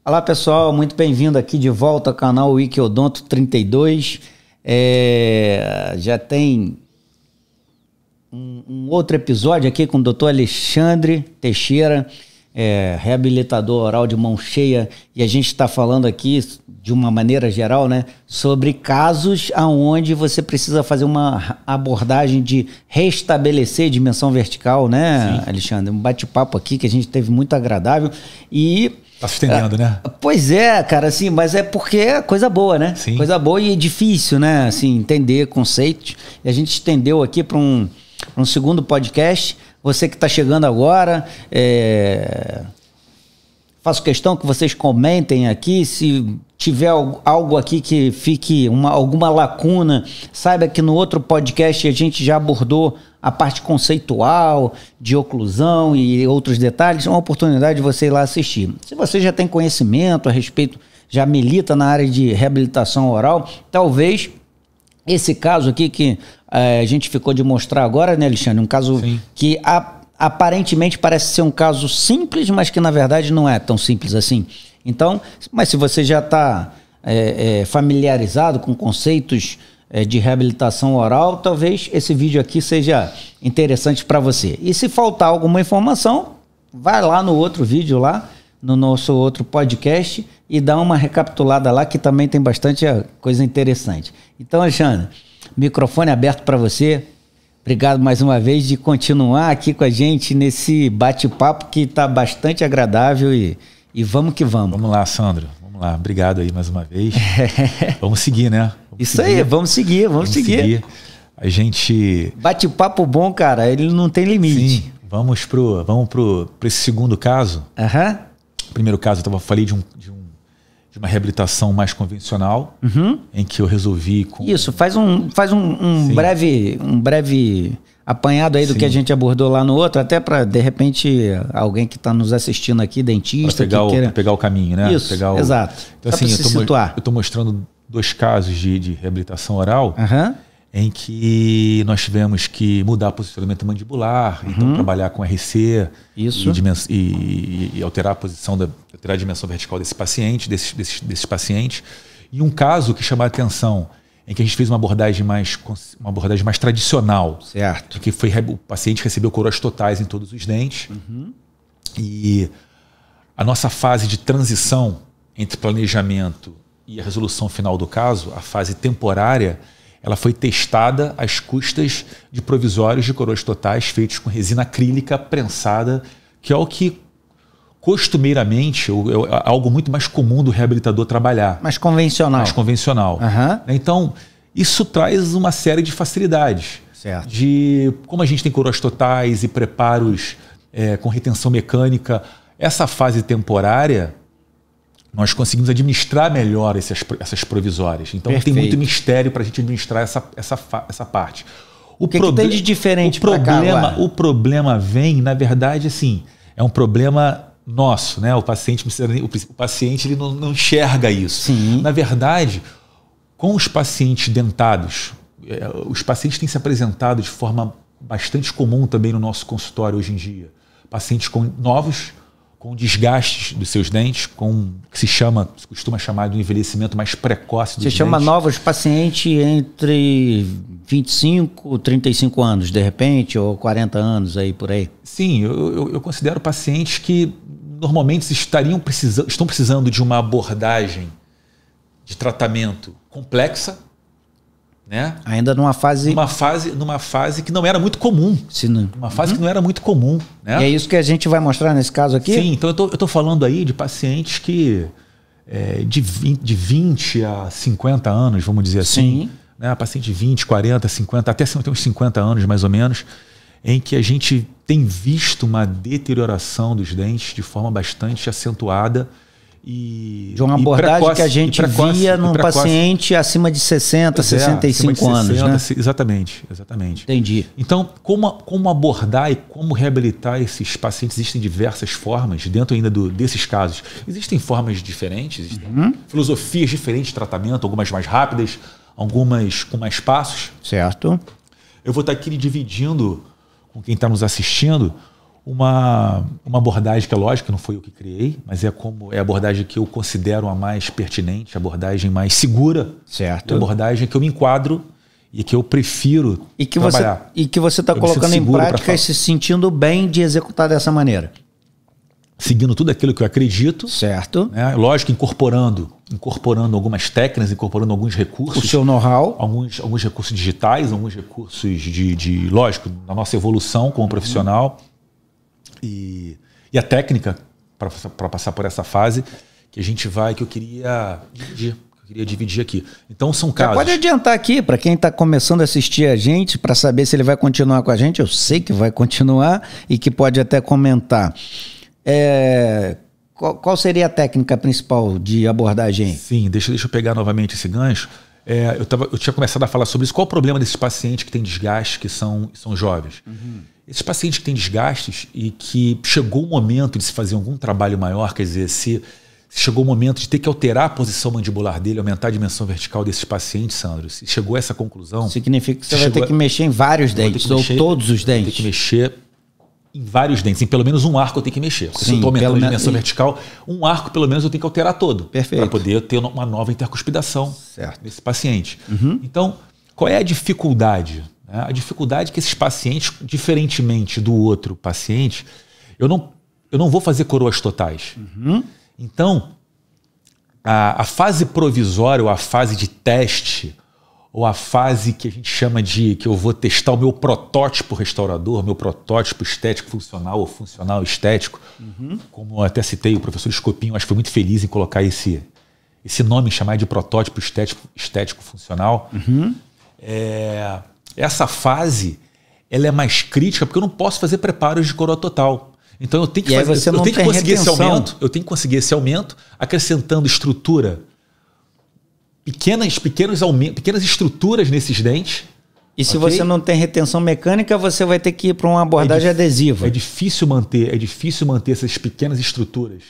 Olá pessoal, muito bem-vindo aqui de volta ao canal Wikiodonto 32. Já tem um outro episódio aqui com o Dr. Alexandre Teixeira, reabilitador oral de mão cheia, e a gente está falando aqui de uma maneira geral, né, sobre casos onde você precisa fazer uma abordagem de restabelecer dimensão vertical, né, Sim. Alexandre? Um bate-papo aqui que a gente teve muito agradável e... Tá se estendendo, né? Pois é, cara, assim, mas é porque é coisa boa, né? Sim. Coisa boa e difícil, né? Assim, entender conceitos. E a gente estendeu aqui para um segundo podcast. Você que está chegando agora, faço questão que vocês comentem aqui. Se tiver algo aqui que fique alguma lacuna, saiba que no outro podcast a gente já abordou a parte conceitual, de oclusão e outros detalhes. É uma oportunidade de você ir lá assistir. Se você já tem conhecimento a respeito, já milita na área de reabilitação oral, talvez esse caso aqui que a gente ficou de mostrar agora, né, Alexandre? Um caso Sim. que aparentemente parece ser um caso simples, mas que na verdade não é tão simples assim. Então, mas se você já está familiarizado com conceitos de reabilitação oral, talvez esse vídeo aqui seja interessante para você. E se faltar alguma informação, vai lá no outro vídeo lá, no nosso outro podcast e dá uma recapitulada lá que também tem bastante coisa interessante. Então, Alexandre, microfone aberto para você. Obrigado mais uma vez de continuar aqui com a gente nesse bate-papo que está bastante agradável e vamos que vamos. Vamos lá, Sandro. Vamos lá. Obrigado aí mais uma vez. Vamos seguir, né? Vamos seguir. A gente... Bate-papo bom, cara, ele não tem limite. Sim, vamos pro esse segundo caso. O primeiro caso, eu falei de uma reabilitação mais convencional, em que eu resolvi... Isso, faz um breve apanhado aí do que a gente abordou lá no outro, até para, de repente, alguém que está nos assistindo aqui, dentista... Para pegar o caminho, né? Isso, exato. Então, assim, eu estou mostrando 2 casos de reabilitação oral em que nós tivemos que mudar o posicionamento mandibular, então trabalhar com RC e alterar a posição, alterar a dimensão vertical desses pacientes. E um caso que chamou a atenção, em que a gente fez uma abordagem mais tradicional. Certo. Que foi o paciente recebeu coroas totais em todos os dentes. E a nossa fase de transição entre planejamento e a resolução final do caso, a fase temporária, ela foi testada às custas de provisórios de coroas totais feitos com resina acrílica prensada, que é o que costumeiramente é algo muito mais comum do reabilitador trabalhar. Mais convencional. Mais convencional. Então, isso traz uma série de facilidades. Certo. De como a gente tem coroas totais e preparos com retenção mecânica, essa fase temporária nós conseguimos administrar melhor essas provisórias. Então Perfeito. Tem muito mistério para a gente administrar essa parte. O que tem de diferente para cá agora? O problema vem, na verdade, assim, é um problema nosso, né? O paciente ele não enxerga isso. Sim. Na verdade, com os pacientes dentados, os pacientes têm se apresentado de forma bastante comum também no nosso consultório hoje em dia. Pacientes novos, com desgastes dos seus dentes, que se costuma chamar de um envelhecimento mais precoce dos dentes. Você chama novos pacientes entre 25 e 35 anos, de repente, ou 40 anos aí por aí? Sim, eu considero pacientes que normalmente estão precisando de uma abordagem de tratamento complexa, né? Ainda numa fase que não era muito comum. Uma fase que não era muito comum, né? E é isso que a gente vai mostrar nesse caso aqui? Sim, então eu tô falando aí de pacientes que de 20 a 50 anos, vamos dizer assim. Sim. Né? Paciente de 20, 40, 50, até uns 50 anos mais ou menos, em que a gente tem visto uma deterioração dos dentes de forma bastante acentuada de uma abordagem que a gente via num paciente acima de 60, 65 anos, né? Exatamente. Entendi. Então, como abordar e como reabilitar esses pacientes? Existem diversas formas dentro ainda desses casos. Existem formas diferentes, existem filosofias diferentes de tratamento, algumas mais rápidas, algumas com mais passos. Certo. Eu vou estar aqui dividindo com quem está nos assistindo uma abordagem que é lógica, não foi eu que criei, mas é a abordagem que eu considero a mais pertinente, a abordagem mais segura, certo. A abordagem que eu me enquadro e que eu prefiro trabalhar. E que você está colocando em prática e se sentindo bem de executar dessa maneira. Seguindo tudo aquilo que eu acredito. Certo. Né? Lógico, incorporando algumas técnicas, incorporando alguns recursos. O seu know-how. Alguns recursos digitais, alguns recursos lógico, da nossa evolução como profissional. E a técnica para passar por essa fase que eu queria dividir aqui. Então são casos. Pode adiantar aqui para quem está começando a assistir a gente, para saber se ele vai continuar com a gente. Eu sei que vai continuar e que pode até comentar. Qual seria a técnica principal de abordagem? Sim, deixa eu pegar novamente esse gancho. Eu tinha começado a falar sobre isso. Qual o problema desses pacientes que têm desgaste, que são jovens? Esses pacientes que têm desgastes e que chegou o momento de se fazer algum trabalho maior, quer dizer, se chegou o momento de ter que alterar a posição mandibular dele, aumentar a dimensão vertical desses pacientes, Sandro, se chegou a essa conclusão... Significa que você vai ter que mexer em vários dentes, ou todos os dentes. Vai ter que mexer em vários dentes. Em pelo menos um arco eu tenho que mexer. Porque se eu estou aumentando a dimensão vertical, um arco pelo menos eu tenho que alterar todo. Perfeito. Para poder ter uma nova intercuspidação nesse paciente. Então, qual é a dificuldade? A dificuldade é que esses pacientes, diferentemente do outro paciente, eu não vou fazer coroas totais. Então, a fase provisória, ou a fase de teste, ou a fase que a gente chama que eu vou testar o meu protótipo restaurador, meu protótipo estético funcional ou funcional estético, como eu até citei, o professor Escopinho, acho que foi muito feliz em colocar esse nome, chamar de protótipo estético funcional. Essa fase ela é mais crítica porque eu não posso fazer preparos de coroa total. Então eu tenho que conseguir esse aumento acrescentando estrutura, pequenas estruturas nesses dentes. E se você não tem retenção mecânica, você vai ter que ir para uma abordagem adesiva. É difícil manter essas pequenas estruturas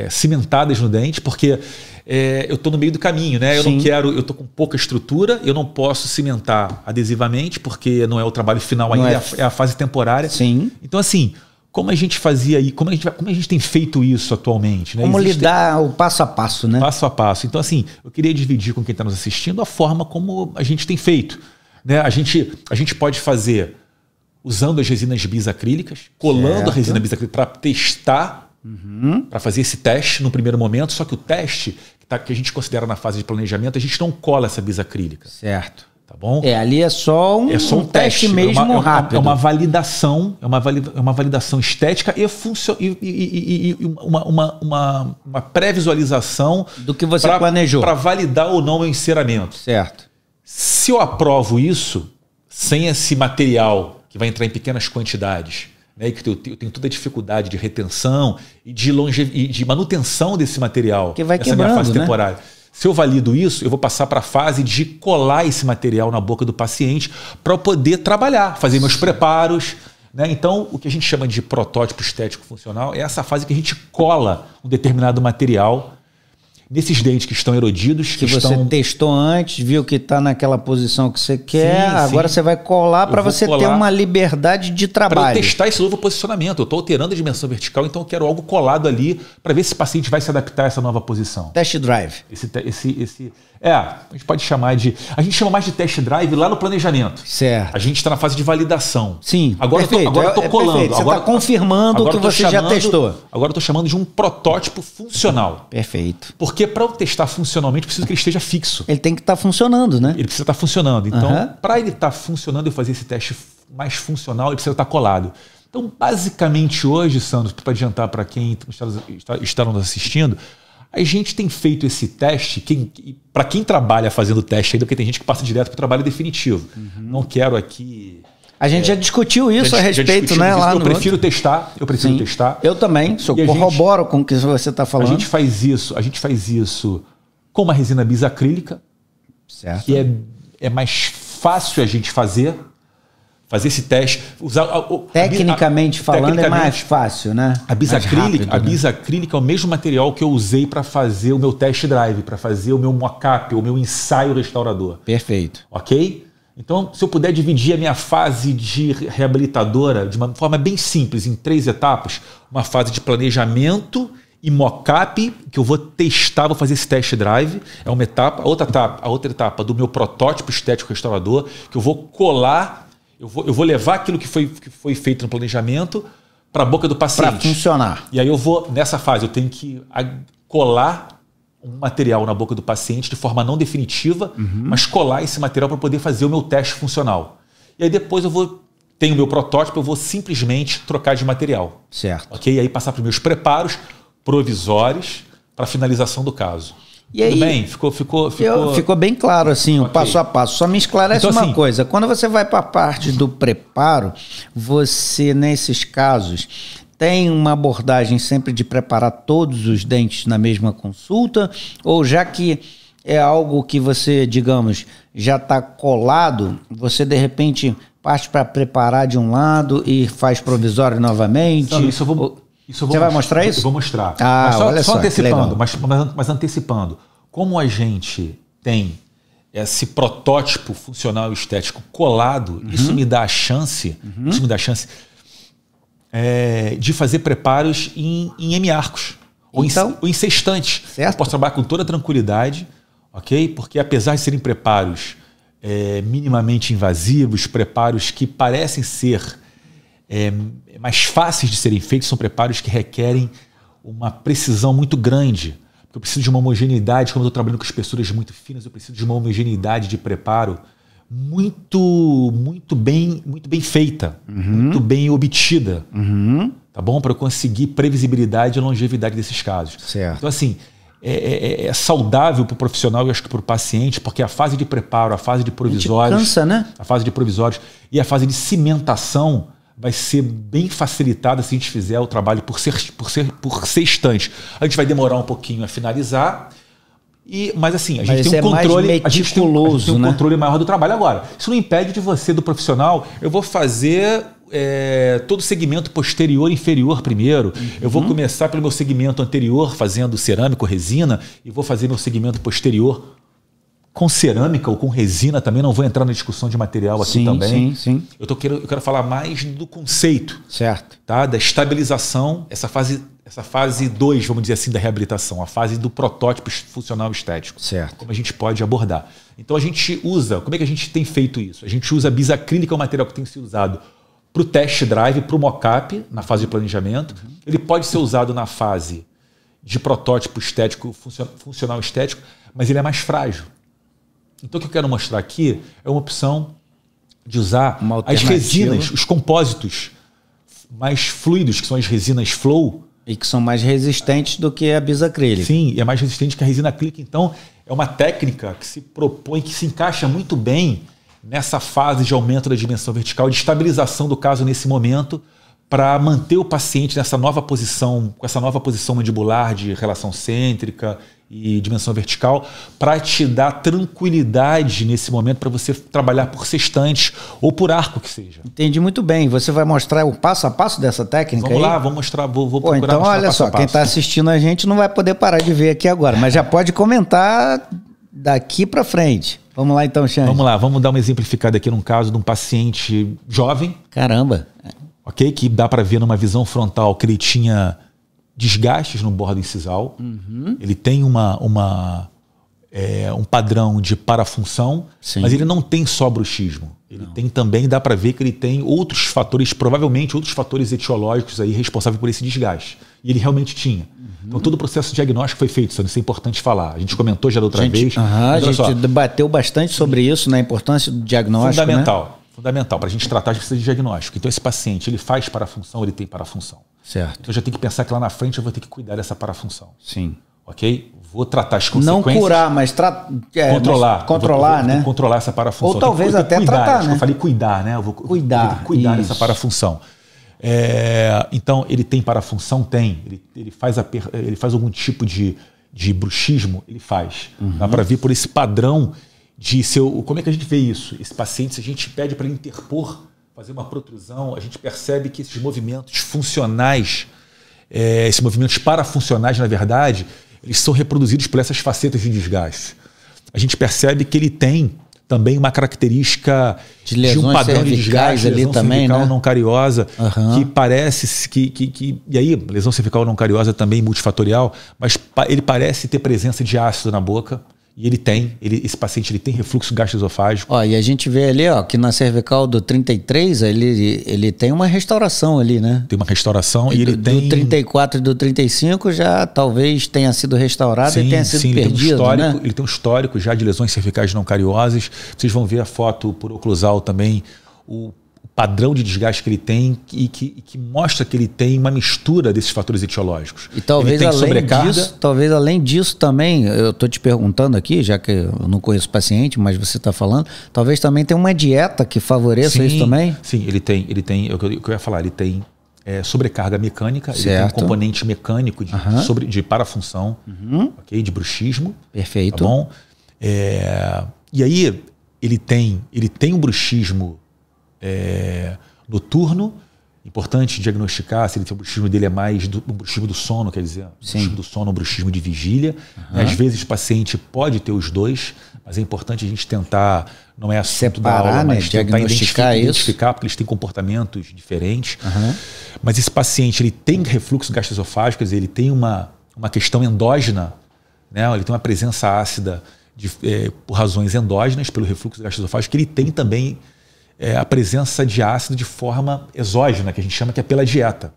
cimentadas no dente, porque eu estou no meio do caminho, né? Eu estou com pouca estrutura, eu não posso cimentar adesivamente, porque não é o trabalho final ainda, é a fase temporária. Sim. Então, assim, como a gente fazia aí, como a gente tem feito isso atualmente? Né? Como lidar o passo a passo, né? Passo a passo. Então, assim, eu queria dividir com quem está nos assistindo a forma como a gente tem feito. Né? A gente pode fazer usando as resinas bisacrílicas, colando a resina bisacrílica para testar, para fazer esse teste no primeiro momento, só que o teste que a gente considera na fase de planejamento, a gente não cola essa bisacrílica. Certo. Tá bom? Ali é só um teste mesmo rápido. É uma validação, uma validação estética e uma pré-visualização do que você planejou. Para validar ou não o enceramento. Certo. Se eu aprovo isso, sem esse material que vai entrar em pequenas quantidades, né, que eu tenho toda a dificuldade de retenção e de manutenção desse material, que vai essa quebrando, minha fase né? temporária. Se eu valido isso, eu vou passar para a fase de colar esse material na boca do paciente para eu poder trabalhar, fazer meus preparos. Né? Então, o que a gente chama de protótipo estético funcional é essa fase que a gente cola um determinado material nesses dentes que estão erodidos. Que você testou antes, viu que está naquela posição que você quer, agora você vai colar para você ter uma liberdade de trabalho. Para eu testar esse novo posicionamento. Eu estou alterando a dimensão vertical, então eu quero algo colado ali para ver se o paciente vai se adaptar a essa nova posição. Test drive. A gente pode chamar de... A gente chama mais de test drive lá no planejamento. Certo. A gente está na fase de validação. Sim, agora eu estou colando. Perfeito. Você está confirmando o que você já testou. Agora eu estou chamando de um protótipo funcional. Perfeito. Porque para eu testar funcionalmente, eu preciso que ele esteja fixo. Ele tem que estar funcionando, né? Ele precisa estar funcionando. Então, para ele estar funcionando e fazer esse teste mais funcional, ele precisa estar colado. Então, basicamente hoje, Sandro, para adiantar para quem está nos assistindo, a gente tem feito esse teste, para quem trabalha fazendo teste ainda, porque tem gente que passa direto para o trabalho definitivo. Não quero aqui A gente já discutiu isso a respeito, né? Lá eu prefiro testar. Eu também, eu corroboro com o que você está falando. A gente faz isso com uma resina bisacrílica, certo. Que é mais fácil a gente fazer esse teste. Tecnicamente falando, é mais fácil, né? A bisacrílica é o mesmo material que eu usei para fazer o meu test drive, para fazer o meu mock-up, o meu ensaio restaurador. Perfeito. Ok? Então, se eu puder dividir a minha fase de reabilitadora de uma forma bem simples, em 3 etapas, uma fase de planejamento e mock-up, que eu vou testar, vou fazer esse test drive, é uma etapa. A outra etapa do meu protótipo estético restaurador, que eu vou colar, eu vou levar aquilo que foi feito no planejamento para a boca do paciente. Para funcionar. E aí nessa fase, eu tenho que colar um material na boca do paciente de forma não definitiva, mas colar esse material para poder fazer o meu teste funcional. E aí depois tenho o meu protótipo, eu vou simplesmente trocar de material. Certo. Ok? E aí passar para os meus preparos provisórios para a finalização do caso. E aí, tudo bem? Ficou bem claro assim, o passo a passo. Só me esclarece então, uma coisa. Quando você vai para a parte do preparo, você, nesses casos, tem uma abordagem sempre de preparar todos os dentes na mesma consulta? Ou já que é algo que você, digamos, já está colado, você de repente parte para preparar de um lado e faz provisório novamente? Não, você vai mostrar isso? Eu vou mostrar. Mas só antecipando, mas antecipando. Como a gente tem esse protótipo funcional e estético colado, isso me dá a chance, de fazer preparos em M-arcos ou em sextantes. Certo. Eu posso trabalhar com toda tranquilidade, ok? Porque apesar de serem preparos minimamente invasivos, preparos que parecem ser mais fáceis de serem feitos, são preparos que requerem uma precisão muito grande. Porque eu preciso de uma homogeneidade, como eu estou trabalhando com espessuras muito finas, eu preciso de uma homogeneidade de preparo muito bem feita, muito bem obtida, tá bom? Para eu conseguir previsibilidade e longevidade desses casos. Certo. Então, assim, é saudável para o profissional e acho que para o paciente, porque a fase de preparo, a fase de provisórios, cansa, né? A fase de provisórios e a fase de cimentação vai ser bem facilitada se a gente fizer o trabalho por sextante. A gente vai demorar um pouquinho a finalizar. Mas assim, a gente tem um controle, a gente tem um controle maior do trabalho. Agora, isso não impede de você, do profissional, eu vou fazer todo o segmento posterior e inferior primeiro. Eu vou começar pelo meu segmento anterior, fazendo cerâmica ou resina, e vou fazer meu segmento posterior com cerâmica ou com resina também. Não vou entrar na discussão de material aqui também. Sim. Eu quero falar mais do conceito. Certo. Tá? Da estabilização, essa fase 2, vamos dizer assim, da reabilitação, a fase do protótipo funcional estético. Certo. Como a gente pode abordar. Então a gente usa, como é que a gente tem feito isso? A gente usa a bisacrílica, o material que tem sido usado para o test drive, para o mock-up, na fase de planejamento. Ele pode ser usado na fase de protótipo estético, funcional estético, mas ele é mais frágil. Então o que eu quero mostrar aqui é uma opção de usar as resinas, os compósitos mais fluidos, que são as resinas flow. E que são mais resistentes do que a bisacrílica. Sim, é mais resistente que a resina acrílica. Então é uma técnica que se propõe, que se encaixa muito bem nessa fase de aumento da dimensão vertical, de estabilização do caso nesse momento, para manter o paciente nessa nova posição, com essa nova posição mandibular de relação cêntrica e dimensão vertical, para te dar tranquilidade nesse momento para você trabalhar por sextante ou por arco que seja. Entendi muito bem. Você vai mostrar o passo a passo dessa técnica? Vamos lá, vou mostrar, vou procurar então mostrar olha só, quem está assistindo a gente não vai poder parar de ver aqui agora, mas já pode comentar daqui para frente. Vamos lá então, Xande. Vamos lá, vamos dar uma exemplificada aqui num caso de um paciente jovem. Caramba! Ok? Que dá para ver numa visão frontal que ele tinha desgastes no bordo incisal. Ele tem um padrão de parafunção, mas ele não tem só bruxismo. Ele tem também, dá para ver que ele tem outros fatores, provavelmente outros fatores etiológicos aí responsáveis por esse desgaste. E ele realmente tinha. Então todo o processo diagnóstico foi feito, isso é importante falar. A gente comentou já da outra vez. A gente debateu bastante sobre isso, na importância do diagnóstico. Fundamental. Para a gente tratar, a gente precisa de diagnóstico. Então esse paciente, ele faz parafunção, ele tem parafunção. Certo. Então eu já tenho que pensar que lá na frente eu vou ter que cuidar dessa parafunção. Sim. ok? Vou tratar as consequências. Não curar, mas controlar, né? Controlar essa parafunção. Ou talvez até cuidar, tratar, né? Eu falei cuidar, né? Eu vou cuidar dessa parafunção. Então, ele tem parafunção? Tem. Ele faz algum tipo de bruxismo? Ele faz. Dá para ver por esse padrão de como é que a gente vê isso? Esse paciente, se a gente pede para ele interpor, fazer uma protrusão, a gente percebe que esses movimentos funcionais, esses movimentos parafuncionais, na verdade, eles são reproduzidos por essas facetas de desgaste. A gente percebe que ele tem também uma característica de um padrão de desgaste, lesão cervical não cariosa, que parece e aí, lesão cervical não cariosa também multifatorial, mas ele parece ter presença de ácido na boca. E esse paciente ele tem refluxo gastroesofágico. E a gente vê ali, que na cervical do 33, ele tem uma restauração ali, né? Tem uma restauração e ele tem... Do 34 e do 35 já talvez tenha sido restaurado e tenha sido perdido, né? Ele tem um histórico já de lesões cervicais não cariosas. Vocês vão ver a foto por oclusal também, o padrão de desgaste que ele tem e que mostra que ele tem uma mistura desses fatores etiológicos. E talvez além disso também, eu estou te perguntando aqui, já que eu não conheço o paciente, mas você está falando, talvez também tenha uma dieta que favoreça isso também? Sim, ele tem o que eu ia falar, ele tem sobrecarga mecânica, ele tem um componente mecânico de parafunção, ok, de bruxismo. Perfeito. Tá bom? E aí ele tem um bruxismo noturno, importante diagnosticar se o bruxismo dele é mais um bruxismo do sono, quer dizer, bruxismo do sono, um bruxismo de vigília. Às vezes o paciente pode ter os dois, mas é importante a gente tentar, não é assunto da aula, mas tentar identificar, porque eles têm comportamentos diferentes. Mas esse paciente ele tem refluxo gastroesofágico, quer dizer, ele tem uma questão endógena, né? Ele tem uma presença ácida por razões endógenas, pelo refluxo gastroesofágico, que ele tem também a presença de ácido de forma exógena, que a gente chama que é pela dieta.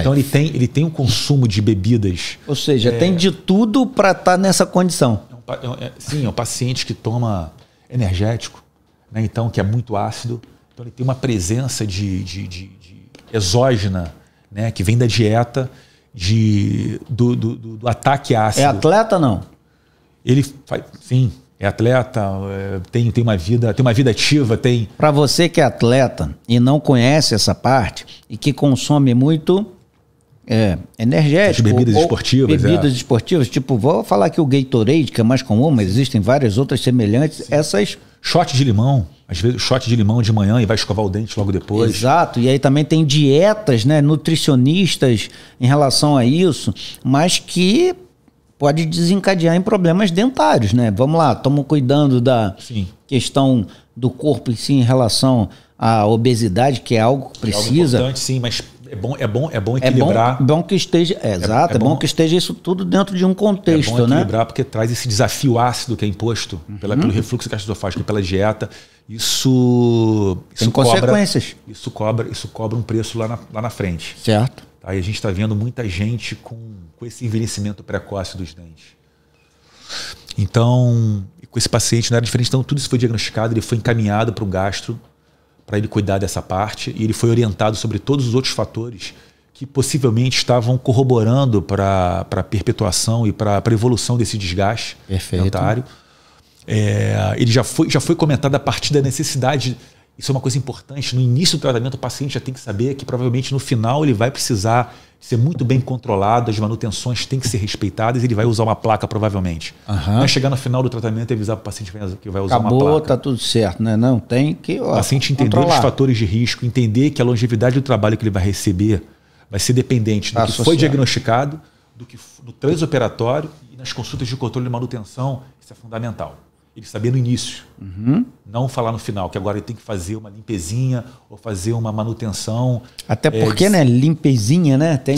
Então ele tem um consumo de bebidas. Ou seja, tem de tudo para estar nessa condição. Sim, é um paciente que toma energético, né? Então que é muito ácido. Então ele tem uma presença de exógena, né? Que vem da dieta, do ataque ácido. É atleta não? Ele faz, sim. É atleta, tem uma vida ativa, tem... Para você que é atleta e não conhece essa parte e que consome muito energético... Bebidas esportivas. Bebidas esportivas, tipo, vou falar aqui o Gatorade, que é mais comum, mas existem várias outras semelhantes. Essas... Shot de limão, às vezes shot de limão de manhã e vai escovar o dente logo depois. Exato, e aí também tem dietas, né, nutricionistas em relação a isso, mas que... pode desencadear em problemas dentários, né? Vamos lá, estamos cuidando da questão do corpo em si em relação à obesidade, que é algo que precisa. É algo importante, sim, mas é bom equilibrar. É bom que esteja, exato, é bom que esteja isso tudo dentro de um contexto, né? É bom equilibrar, porque traz esse desafio ácido que é imposto pelo refluxo gastroesofágico e pela dieta. Isso tem consequências. Isso cobra um preço lá na frente. Certo. Aí a gente está vendo muita gente com esse envelhecimento precoce dos dentes. Então, com esse paciente não era diferente. Então, tudo isso foi diagnosticado, ele foi encaminhado para o gastro, para ele cuidar dessa parte, e ele foi orientado sobre todos os outros fatores que possivelmente estavam corroborando para a perpetuação e para a evolução desse desgaste dentário. Ele já foi comentado a partir da necessidade. Isso é uma coisa importante. No início do tratamento, o paciente já tem que saber que provavelmente no final ele vai precisar ser muito bem controlado, as manutenções têm que ser respeitadas e ele vai usar uma placa provavelmente. Não é chegar no final do tratamento e avisar para o paciente que vai usar uma placa. Tá tudo certo, né? Não, tem que o paciente entender os fatores de risco, entender que a longevidade do trabalho que ele vai receber vai ser dependente do que foi diagnosticado, do transoperatório e nas consultas de controle de manutenção. Isso é fundamental. Ele saber no início, não falar no final, que agora ele tem que fazer uma limpezinha ou fazer uma manutenção. Até porque, né, limpezinha, né? Tem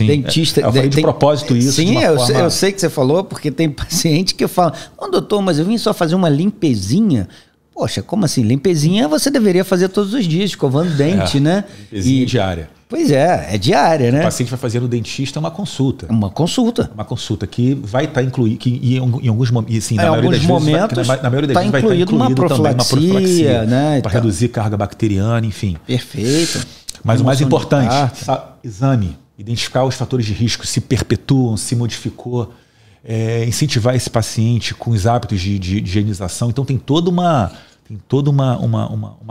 dentista... Eu falei de propósito isso. Sim, eu sei que você falou, porque tem paciente que fala, não, doutor, mas eu vim só fazer uma limpezinha. Poxa, como assim? Limpezinha você deveria fazer todos os dias, escovando dente, né? Limpezinha diária. Pois é diária, né? O paciente vai fazer no dentista uma consulta. Uma consulta. Uma consulta que vai estar incluída, que em alguns momentos, na maioria das vezes vai estar incluído uma profilaxia, né? Para reduzir carga bacteriana, enfim. Perfeito. Mas o mais importante, exame identificar os fatores de risco, se perpetuam, se modificou, incentivar esse paciente com os hábitos de higienização. Então tem toda uma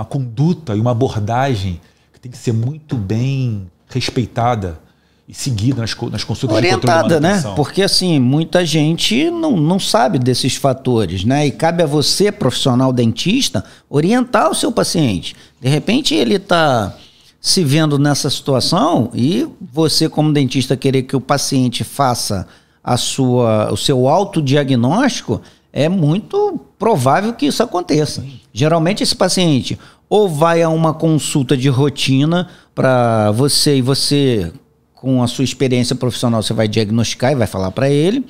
conduta e uma abordagem que tem que ser muito bem respeitada e seguida nas consultas orientada, de controle de manutenção. Né? Porque assim, muita gente não sabe desses fatores, né? E cabe a você, profissional dentista, orientar o seu paciente. De repente ele está se vendo nessa situação e você, como dentista, querer que o paciente faça o seu autodiagnóstico, é muito provável que isso aconteça. Geralmente esse paciente ou vai a uma consulta de rotina para você, e você, com a sua experiência profissional, você vai diagnosticar e vai falar para ele,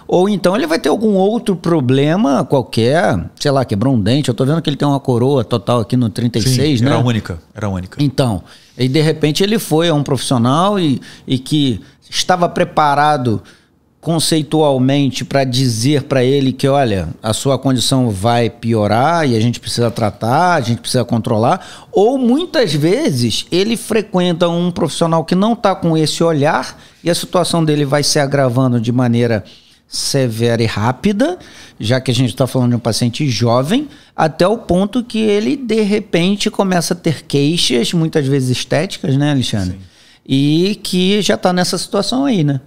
ou então ele vai ter algum outro problema qualquer, sei lá, quebrou um dente. Eu tô vendo que ele tem uma coroa total aqui no 36, Sim, né? Era única. Então, e de repente ele foi a um profissional e que estava preparado conceitualmente para dizer para ele que, olha, a sua condição vai piorar e a gente precisa tratar, a gente precisa controlar. Ou muitas vezes ele frequenta um profissional que não está com esse olhar e a situação dele vai se agravando de maneira severa e rápida, já que a gente está falando de um paciente jovem, até o ponto que ele de repente começa a ter queixas, muitas vezes estéticas, né, Alexandre? Sim. E que já está nessa situação aí, né?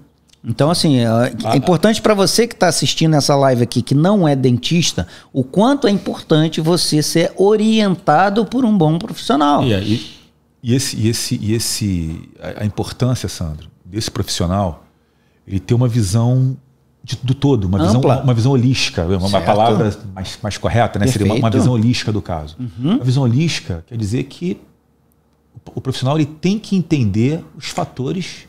Então, assim, é importante para você que está assistindo essa live aqui, que não é dentista, o quanto é importante você ser orientado por um bom profissional. A importância, Sandro, desse profissional, ele ter uma visão do todo, uma visão holística, uma palavra mais correta, né? Seria uma visão holística do caso. Uhum. A visão holística quer dizer que o profissional ele tem que entender os fatores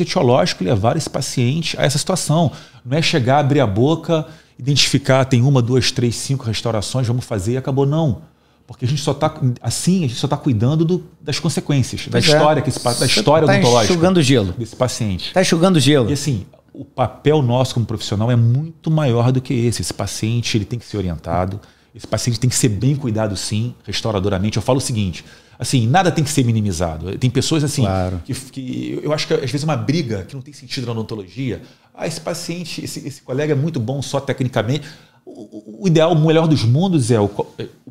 etiológicos que levaram esse paciente a essa situação. Não é chegar, abrir a boca, identificar, tem 1, 2, 3, 5 restaurações, vamos fazer e acabou. Não. Porque a gente só está cuidando das consequências, da história odontológica. Está enxugando gelo. Desse paciente. Está enxugando gelo. E assim, o papel nosso como profissional é muito maior do que esse. Esse paciente ele tem que ser orientado, esse paciente tem que ser bem cuidado, sim, restauradoramente. Eu falo o seguinte, assim, nada tem que ser minimizado. Tem pessoas assim, claro, que eu acho que às vezes é uma briga que não tem sentido na odontologia. Esse paciente, esse colega é muito bom só tecnicamente. O ideal, o melhor dos mundos é o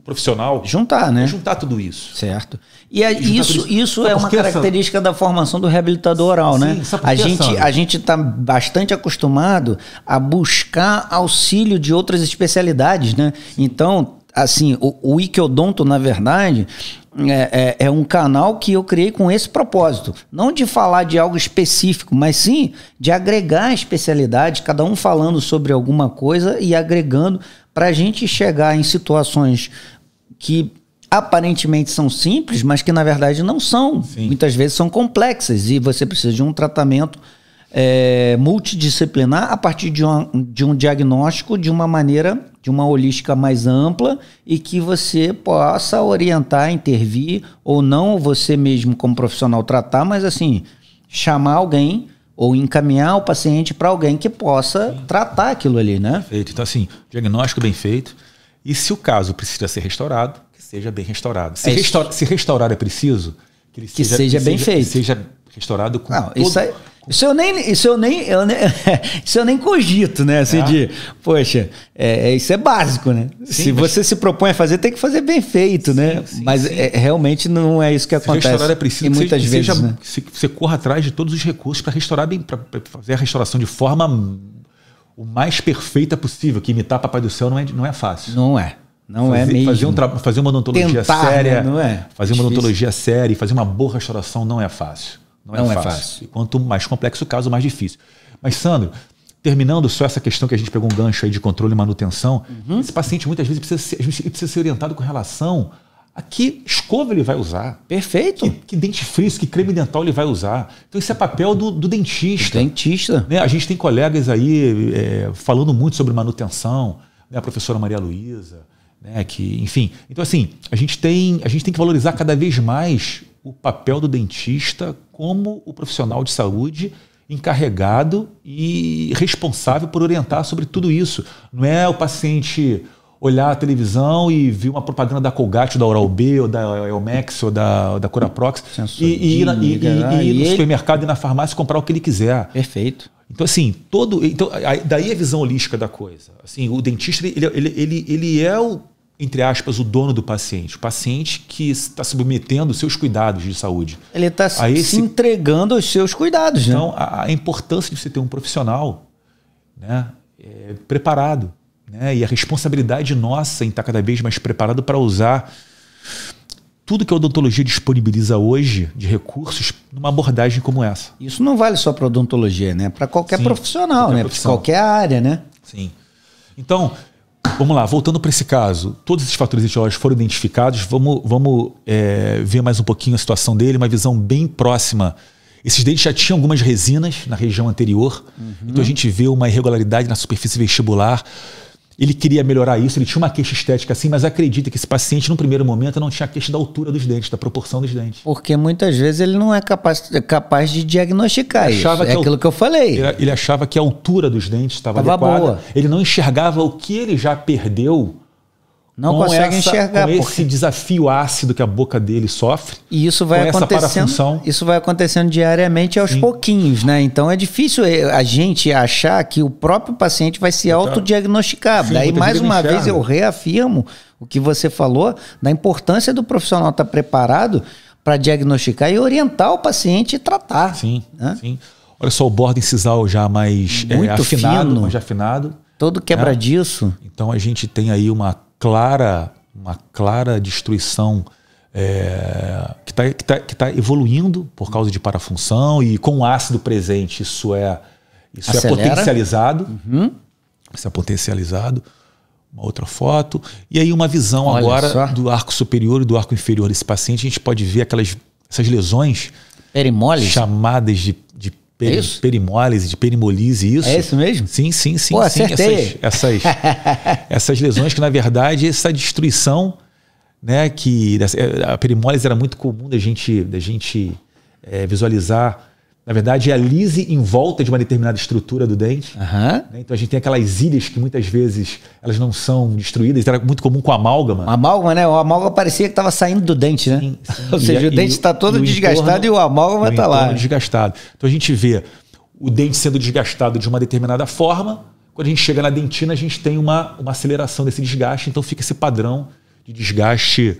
profissional juntar, né? Juntar tudo isso. Certo. E isso é uma característica da formação do reabilitador oral, sim, né? A gente está bastante acostumado a buscar auxílio de outras especialidades, né? Então, assim, o Wikiodonto, na verdade, é um canal que eu criei com esse propósito. Não de falar de algo específico, mas sim de agregar especialidades, cada um falando sobre alguma coisa e agregando para a gente chegar em situações que aparentemente são simples, mas que na verdade não são. Sim. Muitas vezes são complexas e você precisa de um tratamento multidisciplinar a partir de um diagnóstico de uma maneira, de uma holística mais ampla e que você possa orientar, intervir ou não você mesmo como profissional tratar, mas assim, chamar alguém ou encaminhar o paciente para alguém que possa tratar aquilo ali, né? Perfeito. Então assim, diagnóstico bem feito e se o caso precisa ser restaurado, que seja bem restaurado. Se restaurar é preciso, que seja bem feito. Que seja restaurado com Isso eu nem cogito, né? Assim poxa, isso é básico, né? Sim, se você se propõe a fazer, tem que fazer bem feito, né? Sim, mas realmente não é isso que acontece. Restaurar é preciso que muitas vezes, né? Você corra atrás de todos os recursos para restaurar bem, para fazer a restauração de forma o mais perfeita possível, que imitar Papai do Céu não é fácil. Não é. Mesmo. Fazer uma odontologia séria, né? Não é? Fazer uma odontologia séria e fazer uma boa restauração não é fácil. Não é fácil. E quanto mais complexo o caso, mais difícil. Mas, Sandro, terminando só essa questão que a gente pegou um gancho aí de controle e manutenção, esse paciente muitas vezes precisa ser orientado com relação a que escova ele vai usar. Perfeito. Que dentifrício, que creme dental ele vai usar. Então, esse é papel do dentista. Né? A gente tem colegas aí falando muito sobre manutenção, né? A professora Maria Luísa, né? Enfim. Então, assim, a gente tem que valorizar cada vez mais o papel do dentista como o profissional de saúde encarregado e responsável por orientar sobre tudo isso. Não é o paciente olhar a televisão e ver uma propaganda da Colgate, da Oral-B, ou da Elmex, ou da Curaprox, e ir no supermercado e na farmácia comprar o que ele quiser. Perfeito. Então, assim, daí a visão holística da coisa. Assim, o dentista, ele é entre aspas, o dono do paciente. O paciente que está submetendo os seus cuidados de saúde. Ele está se entregando aos seus cuidados. Então, né? a importância de você ter um profissional, né, preparado. Né, e a responsabilidade nossa em estar cada vez mais preparado para usar tudo que a odontologia disponibiliza hoje de recursos numa abordagem como essa. Isso não vale só para odontologia, né? Para qualquer profissional, né? Para qualquer área, né? Sim. Então, vamos lá, voltando para esse caso, todos esses fatores etiológicos foram identificados, vamos ver mais um pouquinho a situação dele, uma visão bem próxima. Esses dentes já tinham algumas resinas na região anterior, então a gente vê uma irregularidade na superfície vestibular. Ele queria melhorar isso, ele tinha uma queixa estética assim, mas acredita que esse paciente, num primeiro momento, não tinha queixa da altura dos dentes, da proporção dos dentes. Porque muitas vezes ele não é capaz de diagnosticar isso. É aquilo que eu falei. Ele achava que a altura dos dentes estava adequada. Boa. Ele não enxergava o que ele já perdeu. Não consegue enxergar. Com esse desafio ácido que a boca dele sofre. E isso vai acontecendo. Isso vai acontecendo diariamente aos pouquinhos, né? Então é difícil a gente achar que o próprio paciente vai se autodiagnosticar. Daí, mais uma vez, eu reafirmo o que você falou da importância do profissional estar preparado para diagnosticar e orientar o paciente e tratar. Sim, né? Sim. Olha só, o bordo incisal já mais afinado, mais afinado. Todo quebradiço. Então a gente tem aí uma clara destruição que tá evoluindo por causa de parafunção, e com o ácido presente isso é potencializado. Isso é potencializado. Uma outra foto. E aí uma visão agora do arco superior e do arco inferior desse paciente. A gente pode ver essas lesões perimólise, chamadas de perimólise, de perimolise, isso. É isso mesmo? Sim. Pô, acertei. Essas lesões que, na verdade, essa destruição, né, que a perimólise era muito comum da gente visualizar. Na verdade, é a lise em volta de uma determinada estrutura do dente. Né? Então a gente tem aquelas ilhas que muitas vezes elas não são destruídas. Era muito comum com amálgama. Amálgama, né? O amálgama parecia que estava saindo do dente, né? Sim. Ou seja, o dente está todo desgastado e o amálgama está lá. Desgastado. Então a gente vê o dente sendo desgastado de uma determinada forma. Quando a gente chega na dentina, a gente tem uma aceleração desse desgaste. Então fica esse padrão de desgaste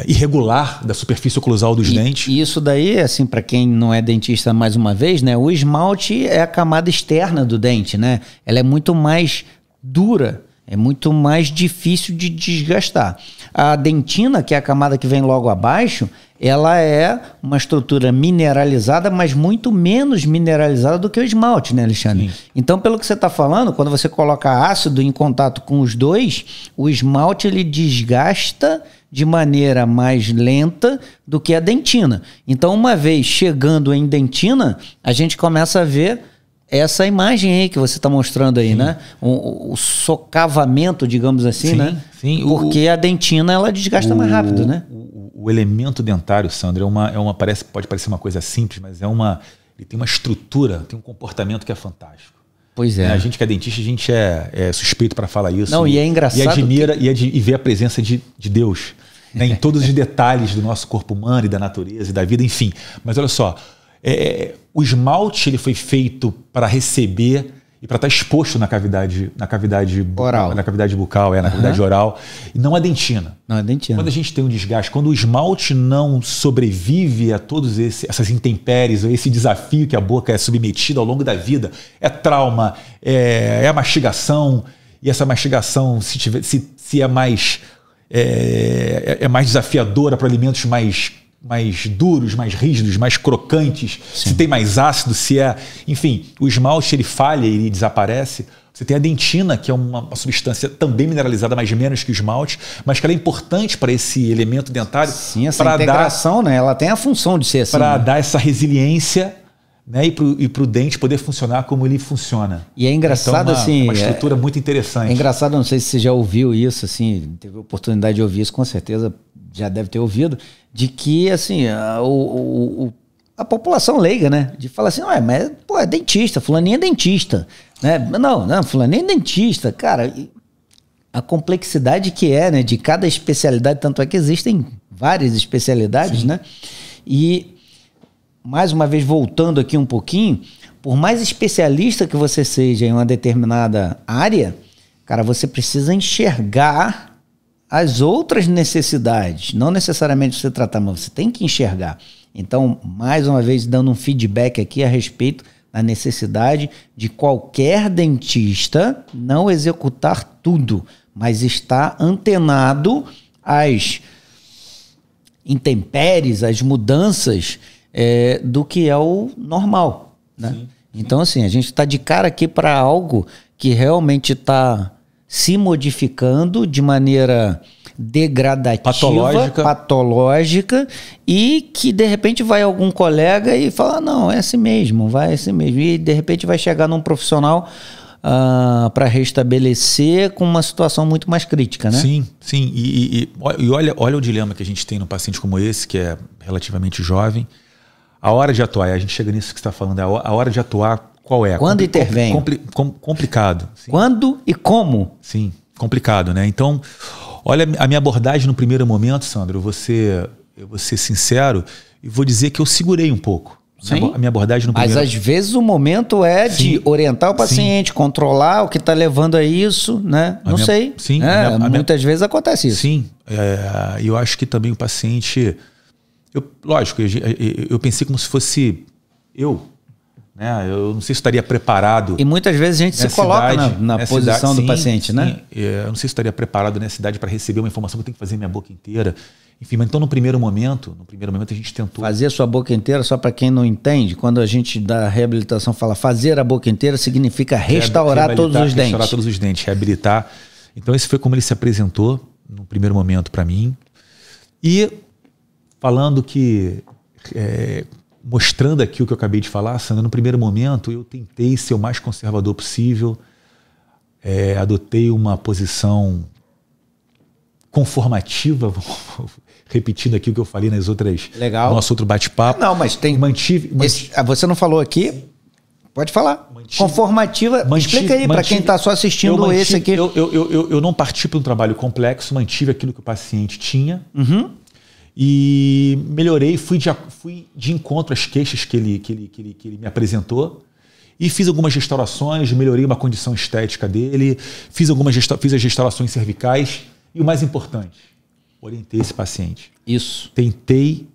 irregular da superfície oclusal dos dentes. E isso daí, assim, para quem não é dentista, mais uma vez, né? O esmalte é a camada externa do dente, né? Ela é muito mais dura, é muito mais difícil de desgastar. A dentina, que é a camada que vem logo abaixo, ela é uma estrutura mineralizada, mas muito menos mineralizada do que o esmalte, né, Alexandre? Sim. Então, pelo que você está falando, quando você coloca ácido em contato com os dois, o esmalte ele desgasta de maneira mais lenta do que a dentina. Então, uma vez chegando em dentina, a gente começa a ver essa imagem aí que você está mostrando aí, né? O socavamento, digamos assim, né? Sim. Porque a dentina ela desgasta mais rápido, né? O elemento dentário, Sandro, pode parecer uma coisa simples, mas ele tem uma estrutura, tem um comportamento que é fantástico. Pois é. A gente que é dentista, a gente é suspeito para falar isso. Não, e é engraçado. E admira e vê a presença de Deus, né, em todos os detalhes do nosso corpo humano e da natureza e da vida, enfim. Mas olha só, o esmalte ele foi feito para receber e para estar exposto na cavidade oral. Na cavidade bucal, na cavidade oral, e não a dentina. Não a dentina. Quando a gente tem um desgaste, quando o esmalte não sobrevive a todas essas intempéries, ou esse desafio que a boca é submetida ao longo da vida, é trauma, é a mastigação, e essa mastigação, se é mais desafiadora para alimentos mais duros, mais rígidos, mais crocantes, se tem mais ácido, enfim, o esmalte ele falha e ele desaparece. Você tem a dentina, que é uma substância também mineralizada, mais menos que o esmalte, mas que ela é importante para esse elemento dentário. Sim, essa integração, né? Ela tem a função de ser assim. Para dar essa resiliência, né? E para o dente poder funcionar como ele funciona. E é engraçado, então, assim... uma estrutura muito interessante. É engraçado, não sei se você já ouviu isso, assim, teve oportunidade de ouvir isso, com certeza já deve ter ouvido, de que, assim, a população leiga, né? De falar assim, ué, mas pô, é dentista, fulaninho é dentista, né? Não, fulaninho é dentista, cara. A complexidade que é, né, de cada especialidade, tanto é que existem várias especialidades, sim, né? E, mais uma vez, voltando aqui um pouquinho, por mais especialista que você seja em uma determinada área, cara, você precisa enxergar as outras necessidades. Não necessariamente você tratar, mas você tem que enxergar. Então, mais uma vez, dando um feedback aqui a respeito da necessidade de qualquer dentista não executar tudo, mas estar antenado às intempéries, às mudanças do que é o normal, né? Sim, sim. Então, assim, a gente está de cara aqui para algo que realmente está se modificando de maneira degradativa, patológica, e que de repente vai algum colega e fala, não, é assim mesmo, vai assim mesmo. E de repente vai chegar num profissional para restabelecer com uma situação muito mais crítica, né? Sim, sim. E olha o dilema que a gente tem num paciente como esse, que é relativamente jovem. A hora de atuar, a gente chega nisso que você está falando, a hora de atuar, qual é? Quando intervém? Complicado. Sim. Quando e como? Sim, complicado, né? Então, olha, a minha abordagem no primeiro momento, Sandro, eu vou ser sincero e vou dizer que eu segurei um pouco. A minha abordagem no primeiro... Mas às vezes o momento é sim, de orientar o paciente, sim, controlar o que está levando a isso, né? Não sei. Sim. Muitas vezes acontece isso. Sim. Eu acho que também o paciente... Lógico, eu pensei como se fosse eu, né? Eu não sei se estaria preparado. E muitas vezes a gente se coloca na posição do paciente, sim, né? Eu não sei se estaria preparado nessa idade para receber uma informação que eu tenho que fazer minha boca inteira. Enfim, mas então no primeiro momento a gente tentou... Fazer a sua boca inteira, só para quem não entende, quando a gente da reabilitação fala fazer a boca inteira, significa restaurar todos os dentes. Restaurar todos os dentes, reabilitar. Então esse foi como ele se apresentou no primeiro momento para mim. E falando que... mostrando aqui o que eu acabei de falar, Sandra, no primeiro momento eu tentei ser o mais conservador possível, adotei uma posição conformativa, repetindo aqui o que eu falei nas outras, legal, no nosso outro bate-papo. Não, mas tem... Você não falou aqui? Pode falar. Conformativa, explica aí para quem está só assistindo esse aqui. Eu não parti para um trabalho complexo, mantive aquilo que o paciente tinha, e melhorei, fui de encontro às queixas que ele me apresentou, e fiz algumas restaurações, melhorei uma condição estética dele, fiz as restaurações cervicais, e o mais importante, orientei esse paciente. Isso. Tentei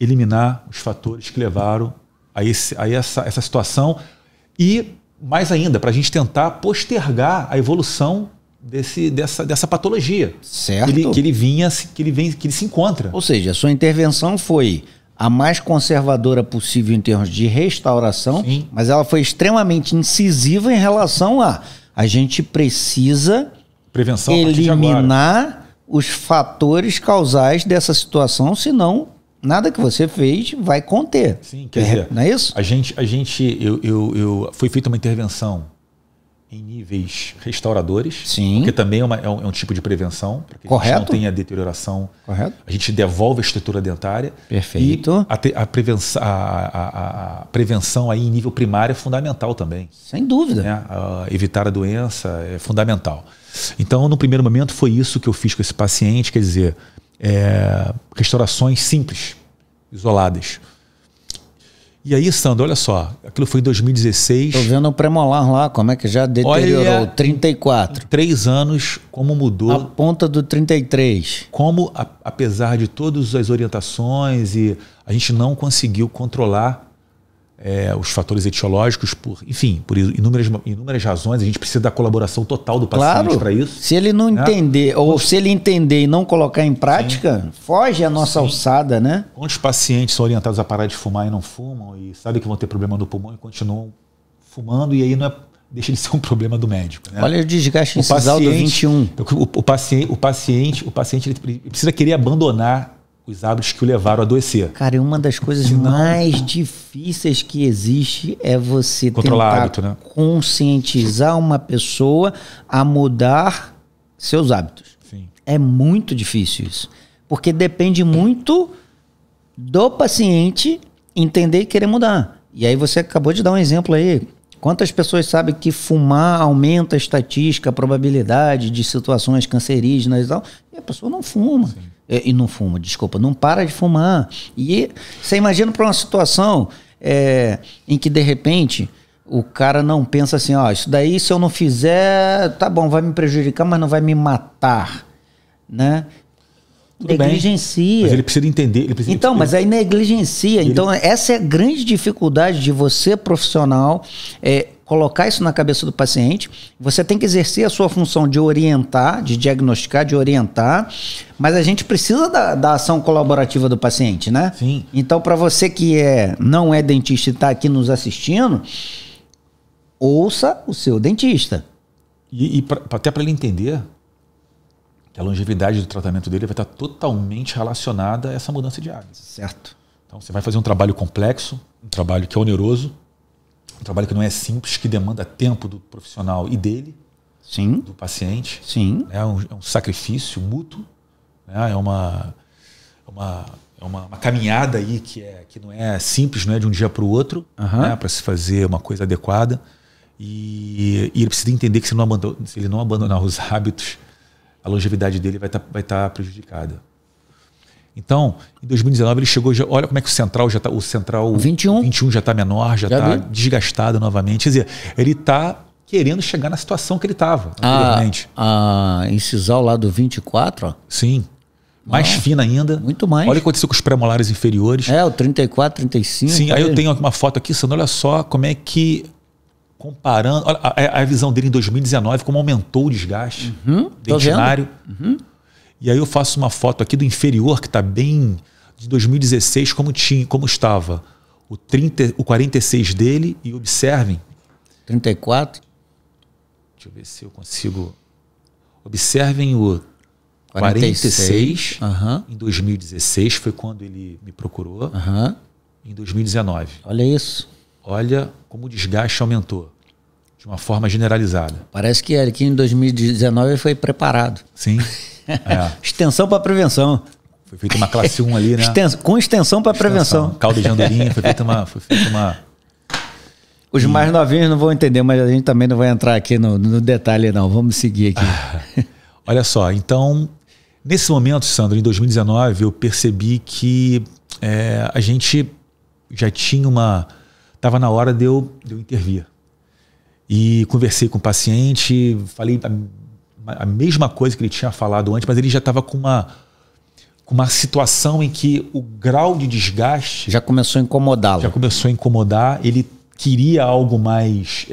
eliminar os fatores que levaram a essa situação, e mais ainda, para a gente tentar postergar a evolução dessa patologia, certo, que ele se encontra. Ou seja, a sua intervenção foi a mais conservadora possível em termos de restauração, sim, mas ela foi extremamente incisiva em relação a gente precisa eliminar os fatores causais dessa situação, senão nada que você fez vai conter. Sim, quer dizer, não é isso? Foi feita uma intervenção em níveis restauradores, sim, porque também é um tipo de prevenção, para que a gente não tenha deterioração. Correto. A gente devolve a estrutura dentária. Perfeito. E a prevenção aí em nível primário é fundamental também. Sem dúvida. Né? Evitar a doença é fundamental. Então, no primeiro momento, foi isso que eu fiz com esse paciente, quer dizer, restaurações simples, isoladas. E aí, Sandro, olha só, aquilo foi em 2016. Tô vendo o premolar lá, como é que já deteriorou. Olha, 34. Em 3 anos, como mudou. A ponta do 33. Como, apesar de todas as orientações, e a gente não conseguiu controlar os fatores etiológicos, por inúmeras razões. A gente precisa da colaboração total do paciente para isso. Se ele não entender, ou se ele entender e não colocar em prática, sim, foge a nossa alçada, né? Quantos pacientes são orientados a parar de fumar e não fumam, e sabem que vão ter problema no pulmão e continuam fumando, e aí não deixa de ser um problema do médico. Né? Olha o desgaste incisal do 21. O paciente ele precisa querer abandonar os hábitos que o levaram a adoecer. Cara, e uma das coisas mais difíceis que existe é você tentar hábito, né? conscientizar uma pessoa a mudar seus hábitos. Sim. É muito difícil isso. Porque depende muito do paciente entender e querer mudar. E aí você acabou de dar um exemplo aí. Quantas pessoas sabem que fumar aumenta a estatística, a probabilidade de situações cancerígenas e tal, e a pessoa não fuma. Não para de fumar. E você imagina para uma situação em que, de repente, o cara não pensa assim, isso daí se eu não fizer, tá bom, vai me prejudicar, mas não vai me matar, né? Tudo negligencia. Bem, mas ele precisa entender. Mas aí negligencia. Então, essa é a grande dificuldade de você, profissional, colocar isso na cabeça do paciente. Você tem que exercer a sua função de orientar, de diagnosticar, de orientar, mas a gente precisa da ação colaborativa do paciente, né? Sim. Então, para você que não é dentista e está aqui nos assistindo, ouça o seu dentista. Até para ele entender que a longevidade do tratamento dele vai estar totalmente relacionada a essa mudança de hábito. Certo. Então você vai fazer um trabalho complexo, um trabalho que é oneroso, um trabalho que não é simples, que demanda tempo do profissional e dele, sim, do paciente. Sim. É um sacrifício mútuo, né? É uma caminhada aí que não é simples, não é de um dia para o outro, né? Para se fazer uma coisa adequada. E ele precisa entender que se ele não abandonar os hábitos, a longevidade dele vai estar prejudicada. Então, em 2019 ele chegou, olha como é que o central 21 já está menor, já está desgastado novamente. Quer dizer, ele está querendo chegar na situação que ele estava anteriormente. A incisal lá do 24, ó. Sim. Mais fina ainda. Muito mais. Olha o que aconteceu com os pré-molares inferiores. O 34, 35. Sim, aí eu tenho uma foto aqui, Sandro, olha só como é que, comparando, olha a visão dele em 2019, como aumentou o desgaste dentinário. E aí eu faço uma foto aqui do inferior, que está bem, de 2016, como estava o 46 dele, e observem. 34. Deixa eu ver se eu consigo. Observem o 46 em 2016, foi quando ele me procurou, em 2019. Olha isso. Olha como o desgaste aumentou, de uma forma generalizada. Parece que aqui em 2019 foi preparado. Sim. Extensão para prevenção. Foi feita uma classe 1 ali, né? Com extensão para prevenção. Caldo de andorinha, foi feita uma... Os mais novinhos não vão entender, mas a gente também não vai entrar aqui no detalhe, não. Vamos seguir aqui. Olha só, então, nesse momento, Sandro, em 2019, eu percebi que a gente já tinha estava na hora de eu intervir. E conversei com o paciente, falei a mesma coisa que ele tinha falado antes, mas ele já estava com uma situação em que o grau de desgaste... Já começou a incomodá-lo. Já começou a incomodar, ele queria algo mais...